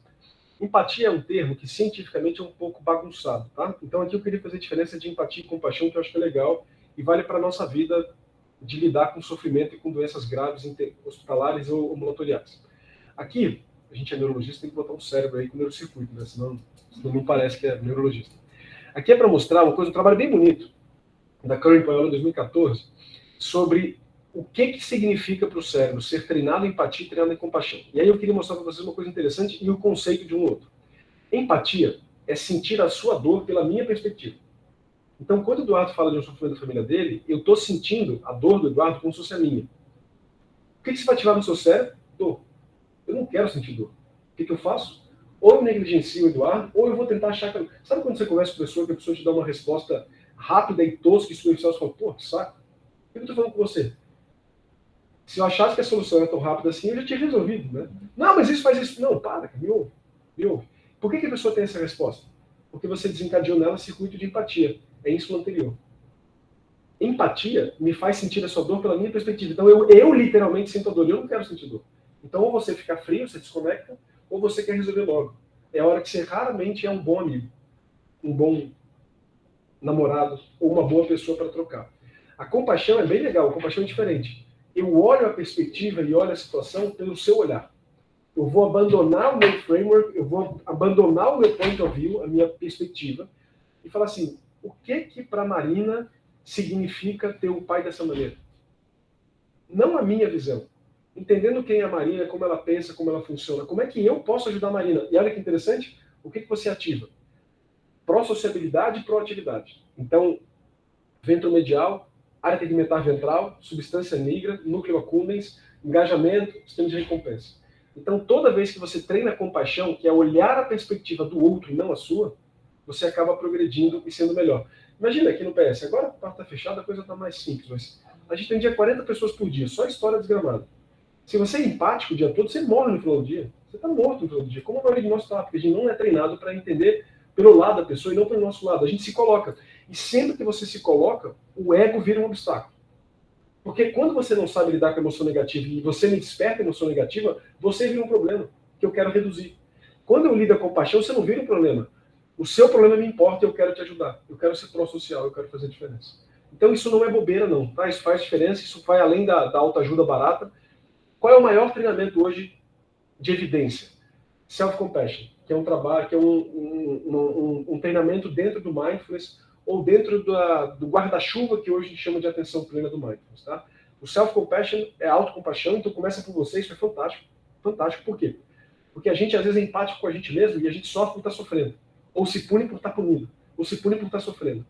empatia é um termo que cientificamente é um pouco bagunçado, tá? Então aqui eu queria fazer a diferença de empatia e compaixão, que eu acho que é legal, e vale para a nossa vida de lidar com sofrimento e com doenças graves hospitalares ou ambulatoriais. Aqui, a gente é neurologista, tem que botar um cérebro aí com neurocircuito, né? Senão não parece que é neurologista. Aqui é para mostrar uma coisa, um trabalho bem bonito, da Curran Paola, 2014, sobre o que significa para o cérebro ser treinado em empatia e treinado em compaixão. E aí eu queria mostrar para vocês uma coisa interessante e o conceito de um outro. Empatia é sentir a sua dor pela minha perspectiva. Então, quando o Eduardo fala de um sofrimento da família dele, eu estou sentindo a dor do Eduardo como se fosse a minha. O que você vai ativar no seu cérebro? Dor. Eu não quero sentir dor. O que eu faço? ou eu negligencio o Eduardo, ou eu vou tentar achar... Sabe quando você conversa com a pessoa, que a pessoa te dá uma resposta rápida e tosca e superficial, você fala, pô, que saco, o que eu tô falando com você? Se eu achasse que a solução era tão rápida assim, eu já tinha resolvido, né? Não, mas isso faz isso. Não, para, me ouve, me ouve. Por que a pessoa tem essa resposta? Porque você desencadeou nela circuito de empatia. É isso anterior. Empatia me faz sentir a sua dor pela minha perspectiva. Então eu literalmente sinto a dor, eu não quero sentir dor. Então ou você fica frio, você desconecta, ou você quer resolver logo. É a hora que você raramente é um bom amigo, um bom namorado ou uma boa pessoa para trocar. A compaixão é bem legal, a compaixão é diferente. Eu olho a perspectiva e olho a situação pelo seu olhar. Eu vou abandonar o meu framework, eu vou abandonar o meu point of view, a minha perspectiva, e falar assim, o que para Marina significa ter o pai dessa maneira? Não a minha visão. Entendendo quem é a Marina, como ela pensa, como ela funciona, como é que eu posso ajudar a Marina? E olha que interessante, o que você ativa? Pró-sociabilidade e proatividade. Então, ventromedial, área tegmentar ventral, substância nigra, núcleo accumbens, engajamento, sistema de recompensa. Então, toda vez que você treina compaixão, que é olhar a perspectiva do outro e não a sua, você acaba progredindo e sendo melhor. Imagina aqui no PS, agora a porta está fechada, a coisa está mais simples, mas a gente atendia 40 pessoas por dia, só história desgramada. Se você é empático o dia todo, você morre no final do dia. Você está morto no final do dia. Como a maioria de nós está, porque a gente não é treinado para entender pelo lado da pessoa e não pelo nosso lado. A gente se coloca. E sempre que você se coloca, o ego vira um obstáculo. Porque quando você não sabe lidar com a emoção negativa e você me desperta a emoção negativa, você vira um problema que eu quero reduzir. Quando eu lido com compaixão, você não vira um problema. O seu problema me importa e eu quero te ajudar. Eu quero ser pró-social, eu quero fazer diferença. Então isso não é bobeira, não. Tá? Isso faz diferença, isso vai além da autoajuda barata. Qual é o maior treinamento hoje de evidência? Self-compassion, que é um trabalho, que é um treinamento dentro do mindfulness ou dentro do guarda-chuva que hoje a gente chama de atenção plena do mindfulness. Tá? O self-compassion é autocompaixão, então começa por você, isso é fantástico. Fantástico, por quê? Porque a gente às vezes é empático com a gente mesmo e a gente sofre por estar sofrendo. Ou se pune por estar punido. Ou se pune por estar sofrendo.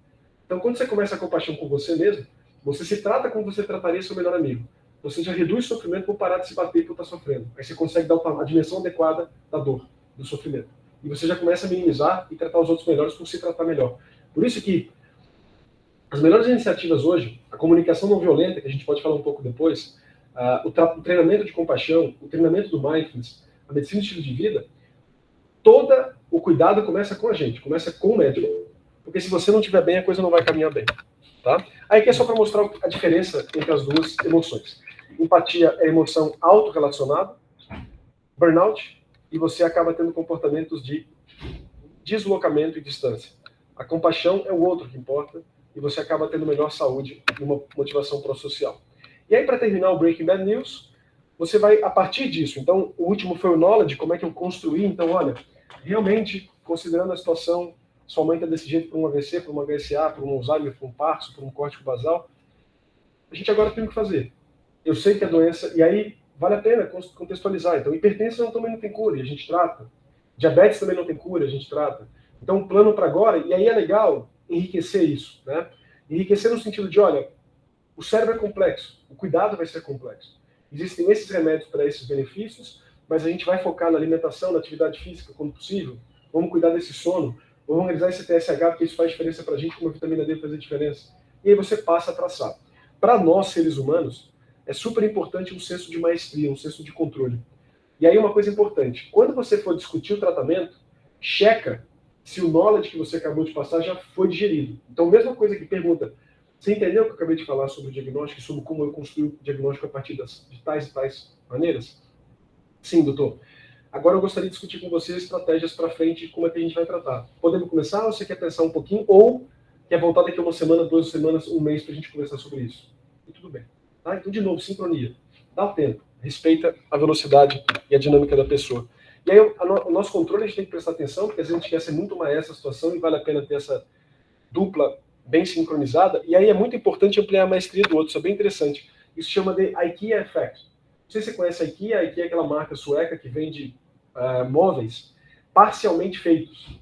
Então quando você começa a compaixão com você mesmo, você se trata como você trataria seu melhor amigo. Você já reduz o sofrimento por parar de se bater por estar sofrendo. Aí você consegue dar a dimensão adequada da dor, do sofrimento. E você já começa a minimizar e tratar os outros melhores por se tratar melhor. Por isso que as melhores iniciativas hoje, a comunicação não violenta, que a gente pode falar um pouco depois, o treinamento de compaixão, o treinamento do mindfulness, a medicina do estilo de vida, todo o cuidado começa com a gente, começa com o médico. Porque se você não estiver bem, a coisa não vai caminhar bem. Tá? Aí aqui é só para mostrar a diferença entre as duas emoções. Empatia é emoção autorrelacionada, burnout, e você acaba tendo comportamentos de deslocamento e distância. A compaixão é o outro que importa, e você acaba tendo melhor saúde e uma motivação pró-social. E aí, para terminar o Breaking Bad News, você vai, a partir disso, então, o último foi o knowledge, como é que eu construí, então, olha, realmente, considerando a situação, sua mãe está desse jeito por um AVC, por uma HSA, por um Alzheimer, por um Parkinson, por um córtico basal, a gente agora tem o que fazer. Eu sei que a doença, e aí vale a pena contextualizar. Então, hipertensão também não tem cura, e a gente trata. Diabetes também não tem cura, a gente trata. Então, um plano para agora, e aí é legal enriquecer isso, né? Enriquecer no sentido de, olha, o cérebro é complexo, o cuidado vai ser complexo. Existem esses remédios para esses benefícios, mas a gente vai focar na alimentação, na atividade física, quando possível. Vamos cuidar desse sono, vamos realizar esse TSH, porque isso faz diferença para a gente, como a vitamina D faz diferença. E aí você passa a traçar. Para nós, seres humanos, é super importante um senso de maestria, um senso de controle. E aí uma coisa importante, quando você for discutir o tratamento, checa se o knowledge que você acabou de passar já foi digerido. Então, mesma coisa que pergunta, você entendeu o que eu acabei de falar sobre o diagnóstico e sobre como eu construí o diagnóstico a partir de tais e tais maneiras? Sim, doutor. Agora eu gostaria de discutir com você estratégias para frente, como é que a gente vai tratar. Podemos começar ou você quer pensar um pouquinho, ou quer voltar daqui a uma semana, 2 semanas, um mês para a gente conversar sobre isso? E tudo bem. Tá? Então, de novo, sincronia. Dá o tempo. Respeita a velocidade e a dinâmica da pessoa. E aí, o nosso controle, a gente tem que prestar atenção, porque às vezes a gente quer ser muito maestro da situação e vale a pena ter essa dupla bem sincronizada. E aí é muito importante ampliar a maestria do outro. Isso é bem interessante. Isso chama de IKEA Effect. Não sei se você conhece a IKEA. A IKEA é aquela marca sueca que vende móveis parcialmente feitos.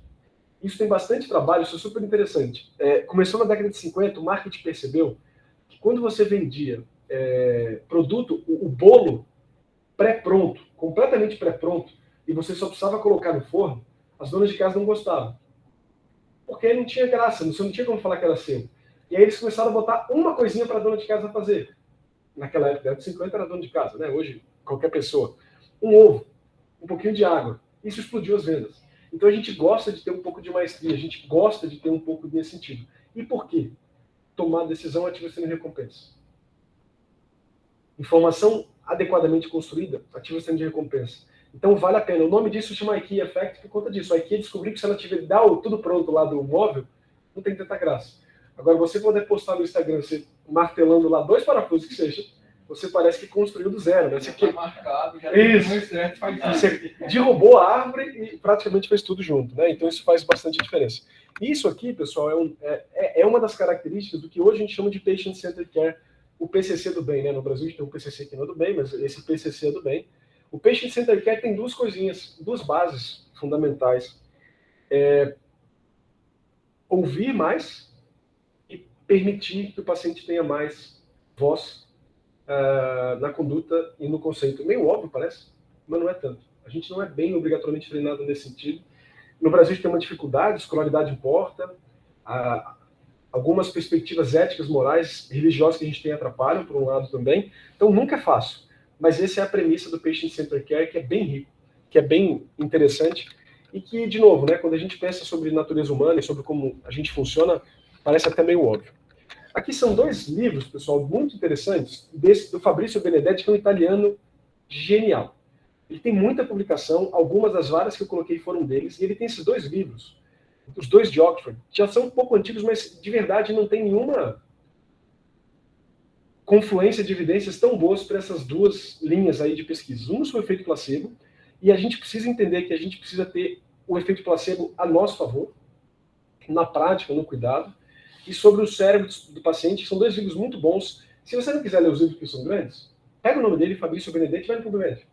Isso tem bastante trabalho, isso é super interessante. Começou na década de 50, o marketing percebeu que quando você vendia produto, o bolo pré-pronto, completamente pré-pronto, e você só precisava colocar no forno, as donas de casa não gostavam. Porque não tinha graça, você não tinha como falar que era seu. E aí eles começaram a botar uma coisinha para a dona de casa fazer. Naquela época, de 50 era dona de casa, né? Hoje, qualquer pessoa. Um ovo, um pouquinho de água. Isso explodiu as vendas. Então a gente gosta de ter um pouco de maestria, a gente gosta de ter um pouco nesse sentido. E por quê? Tomar decisão ativa sendo recompensa. Informação adequadamente construída ativa sendo de recompensa. Então vale a pena. O nome disso chama IKEA Effect por conta disso. A IKEA descobriu que se ela tiver tudo pronto lá do móvel, não tem tanta graça. Agora, você poder postar no Instagram, você martelando lá 2 parafusos que seja, você parece que construiu do zero. Né? Você já está marcado, já isso. Certo, faz você derrubou a árvore e praticamente fez tudo junto. Né? Então isso faz bastante diferença. Isso aqui, pessoal, é uma das características do que hoje a gente chama de Patient Centered Care, o PCC do bem. Né? No Brasil a gente tem um PCC que não é do bem, mas esse PCC é do bem. O Patient Centered Care tem 2 coisinhas, 2 bases fundamentais. Ouvir mais e permitir que o paciente tenha mais voz na conduta e no conceito. Meio óbvio, parece, mas não é tanto. A gente não é bem obrigatoriamente treinado nesse sentido. No Brasil a gente tem uma dificuldade, escolaridade importa, algumas perspectivas éticas, morais, religiosas que a gente tem atrapalham, por um lado também. Então nunca é fácil. Mas essa é a premissa do Patient Centered Care, que é bem rico, que é bem interessante, e que, de novo, né, quando a gente pensa sobre natureza humana e sobre como a gente funciona, parece até meio óbvio. Aqui são 2 livros, pessoal, muito interessantes, do Fabrizio Benedetti, que é um italiano genial. Ele tem muita publicação, algumas das várias que eu coloquei foram deles, e ele tem esses 2 livros, os 2 de Oxford, já são um pouco antigos, mas de verdade não tem nenhuma confluência de evidências tão boas para essas 2 linhas aí de pesquisa. Uma sobre o efeito placebo, e a gente precisa entender que a gente precisa ter o efeito placebo a nosso favor, na prática, no cuidado, e sobre o cérebro do paciente, são 2 livros muito bons. Se você não quiser ler os livros que são grandes, pega o nome dele, Fabrício Benedetti, e vai no PubMed.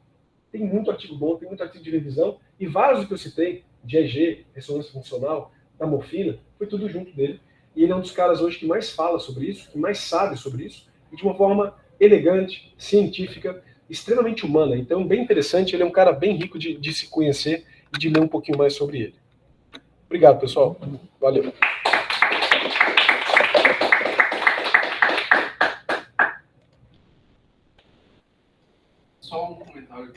Tem muito artigo bom, tem muito artigo de revisão, e vários do que eu citei, de EEG, ressonância funcional, da morfina, foi tudo junto dele. E ele é um dos caras hoje que mais fala sobre isso, que mais sabe sobre isso, e de uma forma elegante, científica, extremamente humana. Então, bem interessante, ele é um cara bem rico de se conhecer e de ler um pouquinho mais sobre ele. Obrigado, pessoal. Valeu. Só um comentário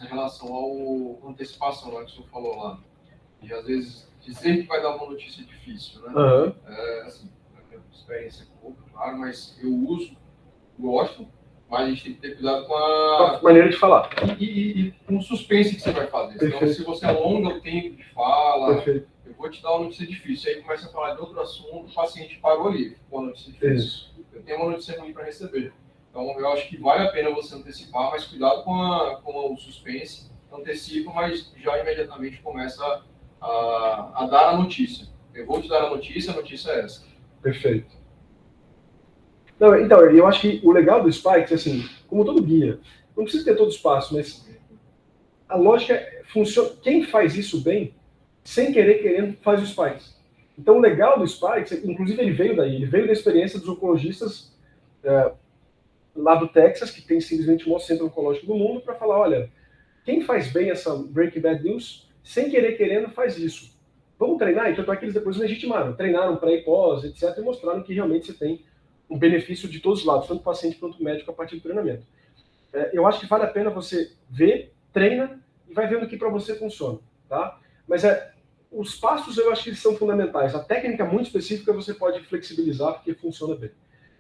em relação à antecipação, lá que o senhor falou lá. E às vezes dizer que vai dar uma notícia difícil, né? Uhum. Assim, a minha experiência é pouca, claro, mas eu uso, gosto, mas a gente tem que ter cuidado com a maneira de falar. E com o suspense que você vai fazer. Perfeito. Então, se você alonga o tempo de fala, Perfeito. eu vou te dar uma notícia difícil. Aí começa a falar de outro assunto, o paciente parou ali, com a notícia difícil. Isso. Eu tenho uma notícia ruim para receber. Então, eu acho que vale a pena você antecipar, mas cuidado com o suspense. Antecipa, mas já imediatamente começa a dar a notícia. Eu vou te dar a notícia é essa. Perfeito. Não, então, eu acho que o legal do Spikes, assim, como todo guia, não precisa ter todo o espaço, mas a lógica funciona. Quem faz isso bem, sem querer, querendo, faz o Spikes. Então, o legal do Spikes, inclusive ele veio daí, ele veio da experiência dos oncologistas lá do Texas, que tem simplesmente o maior centro oncológico do mundo, para falar, olha, quem faz bem essa Breaking Bad News, sem querer, querendo, faz isso. Vamos treinar? Então, aqueles depois legitimaram. Treinaram pré e pós, etc., e mostraram que realmente você tem um benefício de todos os lados, tanto paciente quanto médico, a partir do treinamento. Eu acho que vale a pena você ver, treina e vai vendo que para você funciona. Tá? Mas os passos eu acho que são fundamentais. A técnica muito específica você pode flexibilizar porque funciona bem.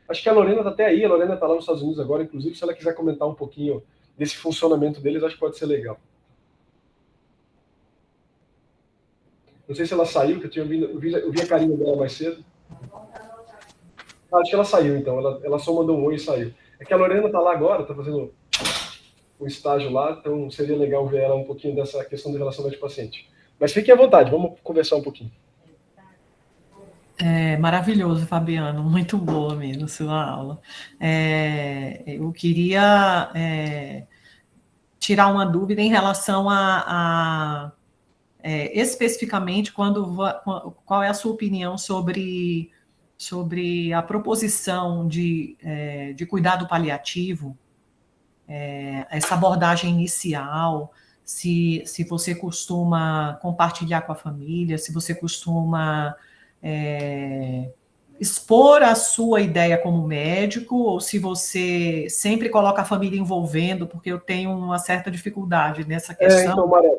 Acho que a Lorena está até aí, a Lorena está lá nos Estados Unidos agora, inclusive, se ela quiser comentar um pouquinho desse funcionamento deles, acho que pode ser legal. Não sei se ela saiu, que eu vi a carinha dela mais cedo. Acho que ela saiu, então. Ela só mandou um oi e saiu. É que a Lorena está lá agora, está fazendo um estágio lá, então seria legal ver ela um pouquinho dessa questão do relacionamento de paciente. Mas fiquem à vontade, vamos conversar um pouquinho. Maravilhoso, Fabiano, muito boa mesmo a sua aula. Eu queria tirar uma dúvida em relação a especificamente qual é a sua opinião sobre a proposição de cuidado paliativo essa abordagem inicial, se você costuma compartilhar com a família, se você costuma expor a sua ideia como médico, ou se você sempre coloca a família envolvendo, porque eu tenho uma certa dificuldade nessa questão. Então, Mara,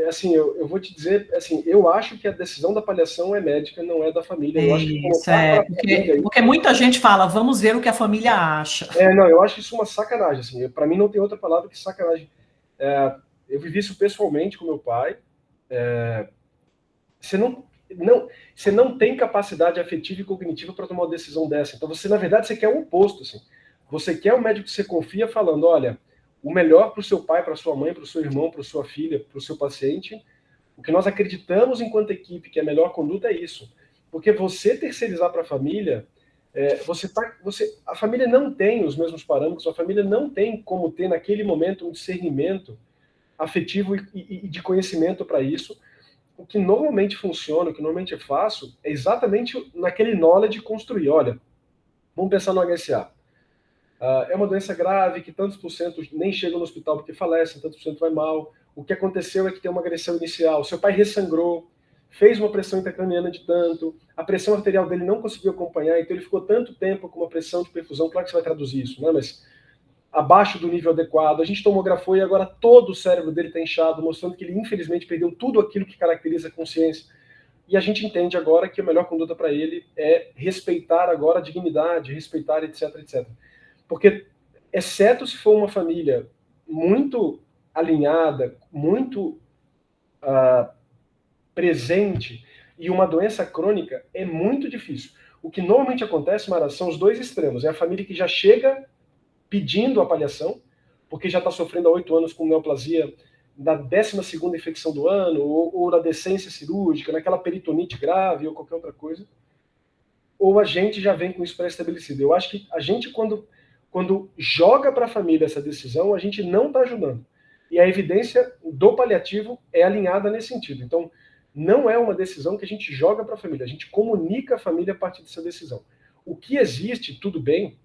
assim, eu vou te dizer, assim, eu acho que a decisão da paliação é médica, não é da família. Eu acho que Isso, porque muita gente fala, vamos ver o que a família acha. Não, eu acho isso uma sacanagem, assim, para mim não tem outra palavra que sacanagem. Eu vivi isso pessoalmente com meu pai. Você não tem capacidade afetiva e cognitiva para tomar uma decisão dessa. Então, na verdade, você quer o oposto, assim. Você quer um médico que você confia falando, olha, o melhor para o seu pai, para a sua mãe, para o seu irmão, para a sua filha, para o seu paciente, o que nós acreditamos enquanto equipe que é a melhor conduta é isso. Porque você terceirizar para a família, a família não tem os mesmos parâmetros, a família não tem como ter naquele momento um discernimento afetivo e de conhecimento para isso. O que normalmente funciona, o que normalmente é fácil, é exatamente naquele knowledge construir. Olha, vamos pensar no HSA. É uma doença grave que tantos por cento nem chegam no hospital porque falecem, tantos por cento vai mal. O que aconteceu é que tem uma agressão inicial. Seu pai ressangrou, fez uma pressão intracraniana de tanto, a pressão arterial dele não conseguiu acompanhar, então ele ficou tanto tempo com uma pressão de perfusão. Claro que você vai traduzir isso, né? Mas abaixo do nível adequado. A gente tomografou e agora todo o cérebro dele está inchado, mostrando que ele infelizmente perdeu tudo aquilo que caracteriza a consciência. E a gente entende agora que a melhor conduta para ele é respeitar agora a dignidade, respeitar, etc, etc. Porque, exceto se for uma família muito alinhada, muito presente, e uma doença crônica, é muito difícil. O que normalmente acontece, Mara, são os dois extremos. É a família que já chega pedindo a paliação, porque já está sofrendo há 8 anos com neoplasia da 12ª infecção do ano, ou da decência cirúrgica, naquela peritonite grave, ou qualquer outra coisa. Ou a gente já vem com isso pré-estabelecido. Eu acho que a gente, quando joga para a família essa decisão, a gente não está ajudando. E a evidência do paliativo é alinhada nesse sentido. Então, não é uma decisão que a gente joga para a família, a gente comunica a família a partir dessa decisão. O que existe, tudo bem,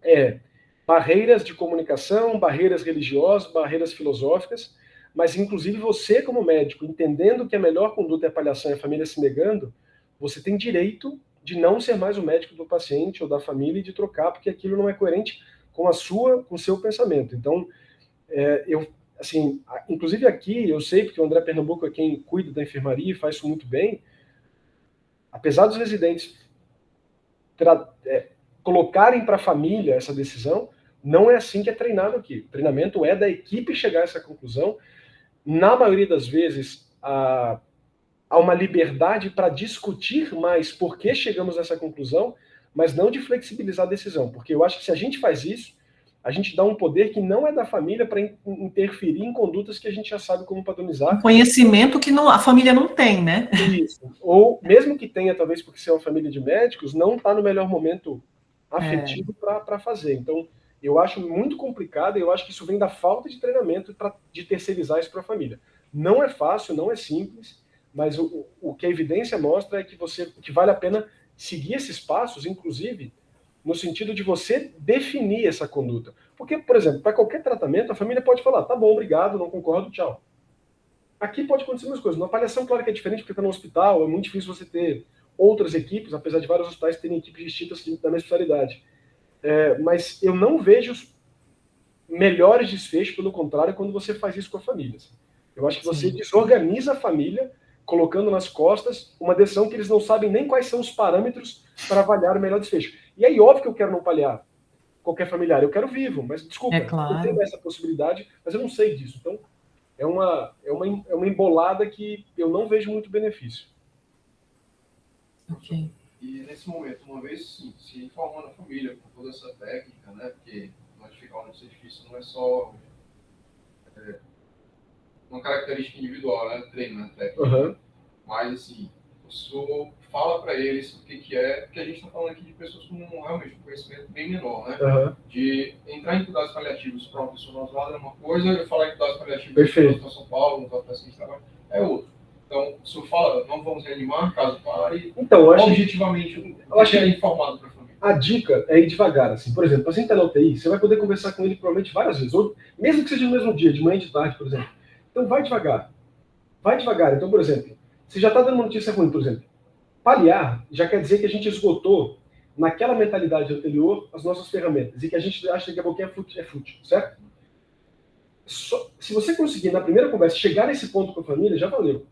é barreiras de comunicação, barreiras religiosas, barreiras filosóficas, mas inclusive você, como médico, entendendo que a melhor conduta é a paliação e a família se negando, você tem direito de não ser mais o médico do paciente ou da família e de trocar, porque aquilo não é coerente com o seu pensamento. Então, assim, inclusive aqui, eu sei, porque o André Pernambuco é quem cuida da enfermaria e faz isso muito bem, apesar dos residentes colocarem para a família essa decisão, não é assim que é treinado aqui. O treinamento é da equipe chegar a essa conclusão. Na maioria das vezes, há uma liberdade para discutir mais por que chegamos a essa conclusão, mas não de flexibilizar a decisão. Porque eu acho que se a gente faz isso, a gente dá um poder que não é da família para interferir em condutas que a gente já sabe como padronizar. Um conhecimento que a família não tem, né? Isso. Ou, mesmo que tenha, talvez porque você é uma família de médicos, não está no melhor momento afetivo para fazer. Então, eu acho muito complicado, e eu acho que isso vem da falta de treinamento de terceirizar isso para a família. Não é fácil, não é simples, mas o que a evidência mostra é que vale a pena seguir esses passos, inclusive no sentido de você definir essa conduta. Porque, por exemplo, para qualquer tratamento, a família pode falar, tá bom, obrigado, não concordo, tchau. Aqui pode acontecer umas coisas. Na avaliação, claro que é diferente, porque está no hospital, é muito difícil você ter outras equipes, apesar de vários hospitais terem equipes distintas da mesma especialidade. Mas eu não vejo melhores desfechos, pelo contrário, quando você faz isso com a família. Eu acho que você desorganiza a família, colocando nas costas uma decisão que eles não sabem nem quais são os parâmetros para avaliar o melhor desfecho. E aí, óbvio que eu quero não paliar qualquer familiar, eu quero vivo, mas desculpa, claro. Eu tenho essa possibilidade, mas eu não sei disso. Então, é uma embolada que eu não vejo muito benefício. Ok. E nesse momento, uma vez sim, se informando a família com toda essa técnica, né, porque notificar um edifício não é só uma característica individual, né, treino, né, técnica, mas assim, o senhor fala para eles o que é, porque a gente está falando aqui de pessoas com realmente um conhecimento bem menor, né, de entrar em cuidados paliativos para uma pessoa nausada é uma coisa, eu falar em cuidados paliativos para São Paulo, no caso que trabalha, é outra. Então, o senhor fala, não vamos reanimar caso pare, então, objetivamente, eu acho que é informado para a família. A dica é ir devagar, assim. Por exemplo, o paciente está na UTI, você vai poder conversar com ele provavelmente várias vezes, ou mesmo que seja no mesmo dia, de manhã e de tarde, por exemplo. Então vai devagar. Vai devagar. Então, por exemplo, você já está dando uma notícia ruim, por exemplo. Paliar já quer dizer que a gente esgotou, naquela mentalidade anterior, as nossas ferramentas, e que a gente acha que a boquinha é fútil, certo? Se você conseguir, na primeira conversa, chegar nesse ponto com a família, já valeu.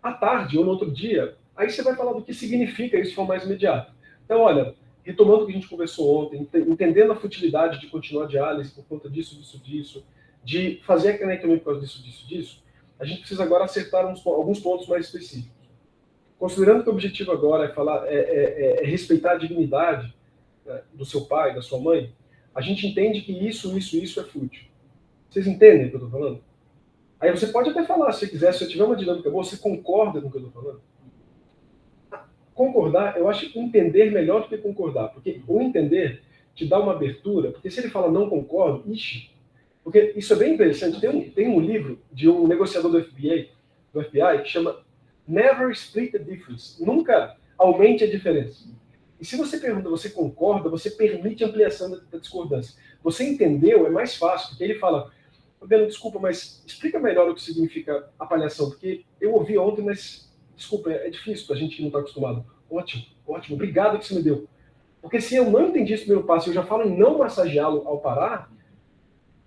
À tarde ou no outro dia, aí você vai falar do que significa isso for mais imediato. Então, olha, retomando o que a gente conversou ontem, entendendo a futilidade de continuar a diálise por conta disso, de fazer a canectomia por causa disso, a gente precisa agora acertar alguns pontos mais específicos. Considerando que o objetivo agora é respeitar a dignidade, né, do seu pai, da sua mãe, a gente entende que isso é fútil. Vocês entendem o que eu estou falando? Aí você pode até falar, se quiser, se eu tiver uma dinâmica boa, você concorda com o que eu estou falando? Concordar, eu acho entender melhor do que concordar, porque o entender te dá uma abertura, porque se ele fala não concordo, porque isso é bem interessante. Tem um livro de um negociador do FBI, que chama Never Split the Difference. Nunca aumente a diferença. E se você pergunta, você concorda, você permite ampliação da discordância. Você entendeu, é mais fácil, porque ele fala, Fabiano, desculpa, mas explica melhor o que significa apalhação, porque eu ouvi ontem, mas, desculpa, é difícil para a gente que não está acostumado. Ótimo, obrigado que você me deu. Porque se eu não entendi esse primeiro passo, eu já falo em não massageá-lo ao parar,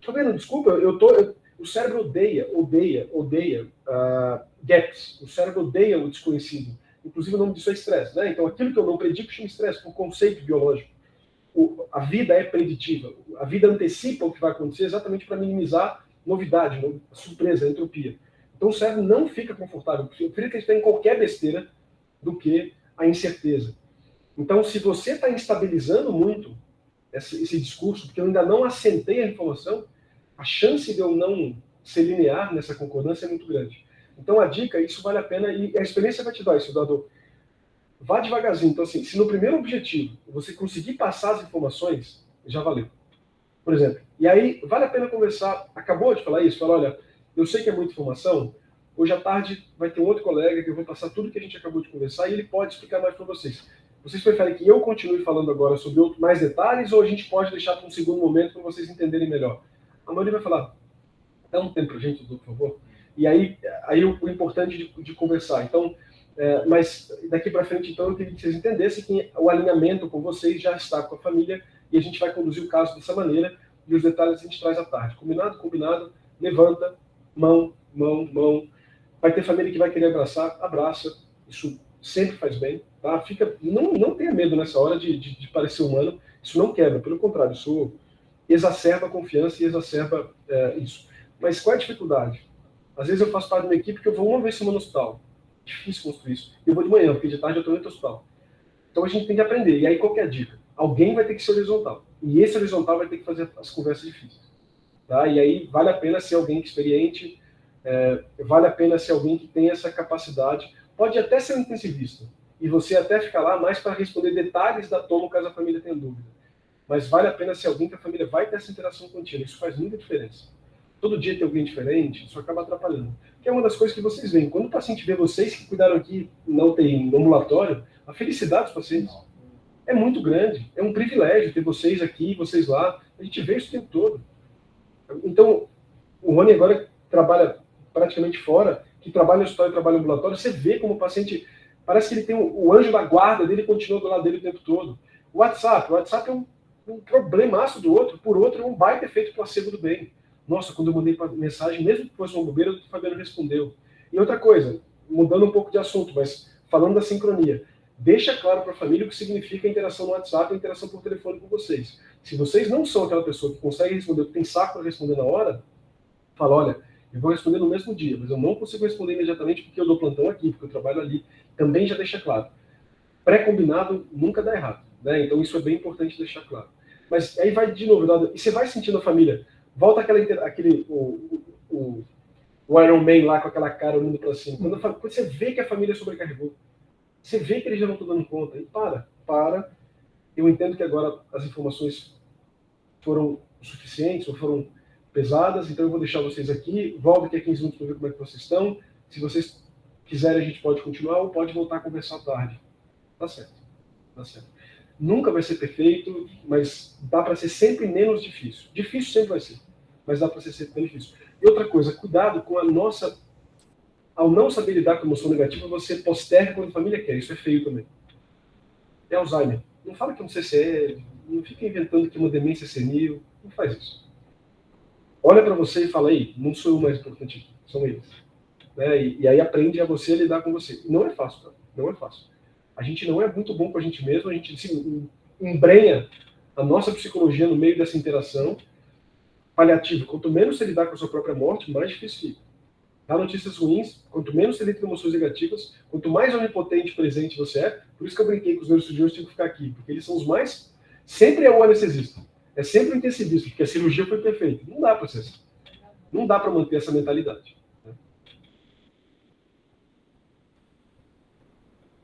Fabiano, desculpa, o cérebro odeia gaps. O cérebro odeia o desconhecido. Inclusive o nome disso é estresse, né? Então aquilo que eu não predico chama estresse, por conceito biológico. A vida é preditiva. A vida antecipa o que vai acontecer exatamente para minimizar novidade, surpresa, entropia. Então o cérebro não fica confortável. Eu prefiro acreditar em qualquer besteira do que a incerteza. Então, se você está instabilizando muito esse discurso, porque eu ainda não assentei a informação, a chance de eu não ser linear nessa concordância é muito grande. Então, a dica, isso vale a pena, e a experiência vai te dar isso, Dado. Vá devagarzinho. Então, assim, se no primeiro objetivo você conseguir passar as informações, já valeu. Por exemplo, e aí vale a pena conversar. Acabou de falar isso? Fala, olha, eu sei que é muita informação, hoje à tarde vai ter um outro colega que eu vou passar tudo que a gente acabou de conversar e ele pode explicar mais para vocês. Vocês preferem que eu continue falando agora sobre mais detalhes ou a gente pode deixar para um segundo momento para vocês entenderem melhor? A maioria vai falar, dá um tempo para a gente, por favor. E aí o importante de conversar. Então, mas daqui para frente, então, eu queria que vocês entendessem que o alinhamento com vocês já está com a família e a gente vai conduzir o caso dessa maneira e os detalhes a gente traz à tarde. Combinado, levanta, mão. Vai ter família que vai querer abraçar, abraça, isso sempre faz bem, tá? Não tenha medo nessa hora de parecer humano, isso não quebra, pelo contrário, isso exacerba a confiança e exacerba isso. Mas qual é a dificuldade? Às vezes eu faço parte de uma equipe que eu vou uma vez por semana no hospital. Difícil construir isso. Eu vou de manhã, porque de tarde eu estou no hospital. Então a gente tem que aprender. E aí qual que é a dica? Alguém vai ter que ser horizontal. E esse horizontal vai ter que fazer as conversas difíceis. Tá? E aí vale a pena ser alguém experiente, vale a pena ser alguém que tem essa capacidade. Pode até ser um intensivista. E você até ficar lá mais para responder detalhes da toma, caso a família tenha dúvida. Mas vale a pena ser alguém que a família vai ter essa interação contínua. Isso faz muita diferença. Todo dia tem alguém diferente, isso acaba atrapalhando. Que é uma das coisas que vocês veem. Quando o paciente vê vocês que cuidaram aqui, não tem no ambulatório, a felicidade dos pacientes é muito grande. É um privilégio ter vocês aqui, vocês lá. A gente vê isso o tempo todo. Então, o Rony agora trabalha praticamente fora, que trabalha no hospital e trabalha no ambulatório. Você vê como o paciente, parece que ele tem o anjo da guarda dele, continua do lado dele o tempo todo. O WhatsApp é um problemaço do outro, por outro é um baita efeito placebo do bem. Nossa, quando eu mandei mensagem, mesmo que fosse uma bobeira, o Fabiano respondeu. E outra coisa, mudando um pouco de assunto, mas falando da sincronia, deixa claro para a família o que significa a interação no WhatsApp e a interação por telefone com vocês. Se vocês não são aquela pessoa que consegue responder, que tem saco para responder na hora, fala, olha, eu vou responder no mesmo dia, mas eu não consigo responder imediatamente porque eu dou plantão aqui, porque eu trabalho ali. Também já deixa claro. Pré-combinado nunca dá errado, né? Então isso é bem importante deixar claro. Mas aí vai de novo, e você vai sentindo a família. Volta o Iron Man lá com aquela cara olhando para cima. Quando você vê que a família sobrecarregou, você vê que eles já não estão dando conta, e para. Eu entendo que agora as informações foram suficientes ou foram pesadas, então eu vou deixar vocês aqui. Volto daqui a 15 minutos para ver como é que vocês estão. Se vocês quiserem, a gente pode continuar ou pode voltar a conversar à tarde. Tá certo. Nunca vai ser perfeito, mas dá para ser sempre menos difícil. Difícil sempre vai ser, mas dá para ser sempre menos difícil. E outra coisa, cuidado com a nossa... Ao não saber lidar com emoção negativa, você posterga quando a família quer. Isso é feio também. É Alzheimer. Não fala que é um CCE, não fica inventando que é uma demência senil. Não faz isso. Olha para você e fala, aí, não sou eu mais importante, são eles. Né? E aí aprende a você lidar com você. Não é fácil, tá? Não é fácil. A gente não é muito bom com a gente mesmo, a gente se embrenha a nossa psicologia no meio dessa interação. Paliativo, quanto menos você lidar com a sua própria morte, mais difícil fica. Dá notícias ruins, quanto menos você lida com emoções negativas, quanto mais onipotente presente você é. Por isso que eu brinquei com os meus estudiosos, tive que ficar aqui, porque eles são os mais... Sempre é o anestesista, é sempre o intensivista, porque a cirurgia foi perfeita. Não dá para ser assim. Não dá para manter essa mentalidade.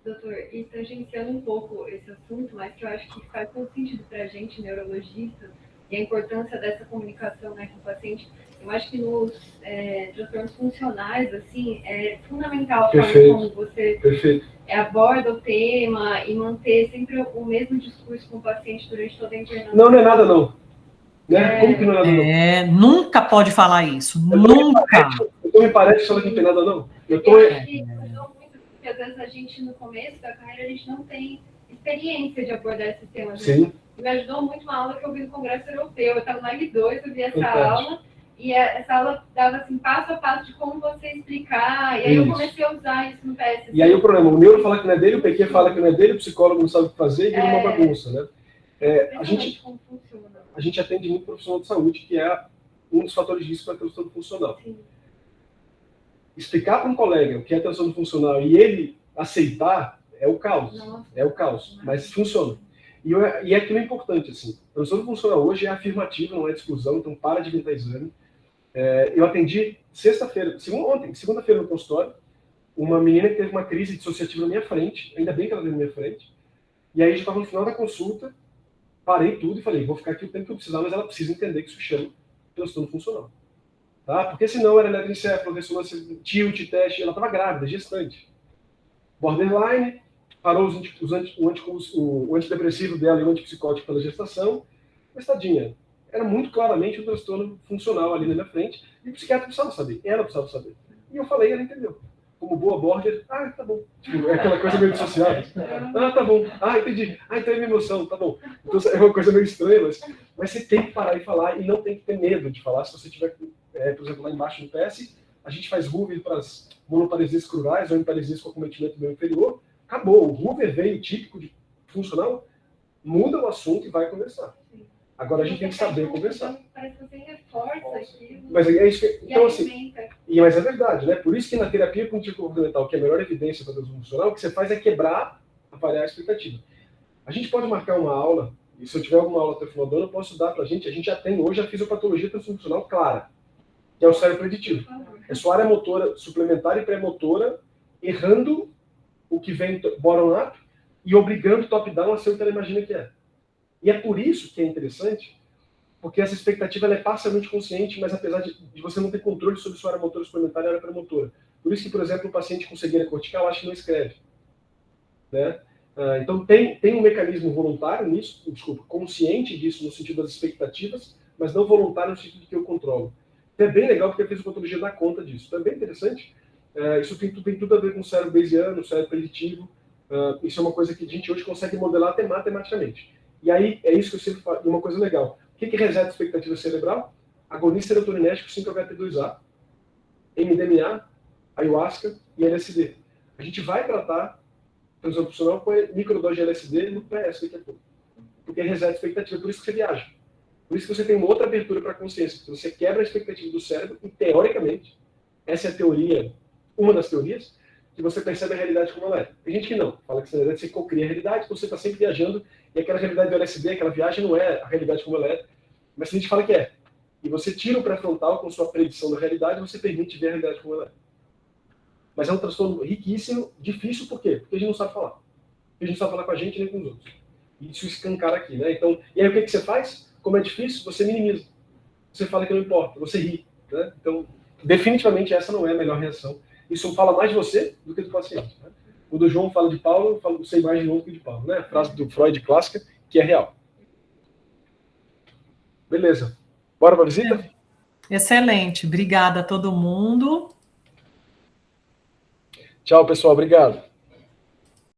Doutor, e tangenciando um pouco esse assunto, mas que eu acho que faz todo sentido para a gente, neurologista, e a importância dessa comunicação, né, com o paciente, eu acho que nos transtornos funcionais, assim, é fundamental a forma como você aborda o tema e manter sempre o mesmo discurso com o paciente durante toda a internação. Não é nada não. Né? Como que não é nada não? Nunca pode falar isso, nunca. Então me parece que você não tem nada não. Eu acho que ajudou muito, porque às vezes a gente, no começo da carreira, a gente não tem experiência de abordar esses temas. Sim. Me ajudou muito uma aula que eu vi no Congresso Europeu. Eu estava no L2, eu vi essa aula, e essa aula dava assim, passo a passo de como você explicar, e aí eu comecei a usar isso no PSC. E aí o problema, o neuro fala que não é dele, o PQ fala que não é dele, o psicólogo não sabe o que fazer, e vira uma bagunça, né? A gente atende muito profissional de saúde, que é um dos fatores de risco para a transtorno funcional. Sim. Explicar para um colega o que é transtorno funcional e ele aceitar é o caos. Nossa. É o caos, mas funciona. E aquilo é importante, assim. A transtorno funcional hoje é afirmativo, não é de exclusão, então para de inventar exame. Eu atendi segunda-feira no consultório, uma menina que teve uma crise dissociativa na minha frente, ainda bem que ela veio na minha frente, e aí a gente estava no final da consulta, parei tudo e falei, vou ficar aqui o tempo que eu precisar, mas ela precisa entender que isso chama transtorno funcional. Tá? Porque senão era eletroencefalo, ressonância, tilt, teste, ela estava grávida, gestante. Borderline, parou o antidepressivo dela e o antipsicótico pela gestação, mas tadinha, era muito claramente um transtorno funcional ali na minha frente, e o psiquiatra precisava saber, ela precisava saber. E eu falei, ela entendeu. Como boa border, tá bom. Tipo, é aquela coisa meio dissociada. Tá bom. Entendi. Então é minha emoção, tá bom. Então é uma coisa meio estranha, mas você tem que parar e falar, e não tem que ter medo de falar. Se você tiver, por exemplo, lá embaixo no PS, a gente faz Hoover para as monoparesias crurais ou paresias com acometimento meio inferior. Acabou. O Hoover veio típico de funcional, muda o assunto e vai conversar. Agora a gente tem que saber conversar. Parece que você reforça aquilo. Mas é isso que, então, assim, mas é verdade, né? Por isso que na terapia cognitivo-comportamental, que é a melhor evidência para transtorno funcional, o que você faz é quebrar, avaliar a expectativa. A gente pode marcar uma aula, e se eu tiver alguma aula até o final do ano, eu posso dar para a gente já tem hoje a fisiopatologia transfuncional clara, que é o cérebro preditivo. É sua área motora suplementar e pré-motora errando o que vem bottom-up e obrigando top-down a ser o que ela imagina que é. E é por isso que é interessante, porque essa expectativa ela é parcialmente consciente, mas apesar de você não ter controle sobre sua área motora suplementar e área premotora. Por isso que, por exemplo, um paciente com cegueira cortical acha que não escreve. Né? Então tem um mecanismo voluntário nisso, consciente disso no sentido das expectativas, mas não voluntário no sentido de que eu controlo. Então é bem legal porque a fisiopatologia dá conta disso. Então é bem interessante. Isso tem tudo a ver com o cérebro bayesiano, o cérebro preditivo. Isso é uma coisa que a gente hoje consegue modelar até matematicamente. E aí, é isso que eu sempre falo, uma coisa legal. O que reseta a expectativa cerebral? Agonista serotoninérgico 5-HT2A, MDMA, ayahuasca e LSD. A gente vai tratar transtorno funcional com microdose de LSD no PS daqui a pouco. Porque reseta a expectativa, por isso que você viaja. Por isso que você tem uma outra abertura para a consciência. Você quebra a expectativa do cérebro e, teoricamente, essa é a teoria, uma das teorias, que você percebe a realidade como ela é. Tem gente que não. Fala que na verdade você cocria a realidade, então você está sempre viajando, e aquela realidade do LSD, aquela viagem não é a realidade como ela é. Mas a gente fala que é. E você tira o pré-frontal com sua predição da realidade, você permite ver a realidade como ela é. Mas é um transtorno riquíssimo, difícil, por quê? Porque a gente não sabe falar. A gente não sabe falar com a gente nem com os outros. E isso escancara aqui, né? Então, e aí o que você faz? Como é difícil, você minimiza. Você fala que não importa, você ri. Né? Então, definitivamente essa não é a melhor reação. Isso fala mais de você do que do paciente. Né? Quando o João fala de Paulo, eu sei mais de João que de Paulo, né? A frase do Freud clássica, que é real. Beleza. Bora para a visita? Excelente. Obrigada a todo mundo. Tchau, pessoal. Obrigado.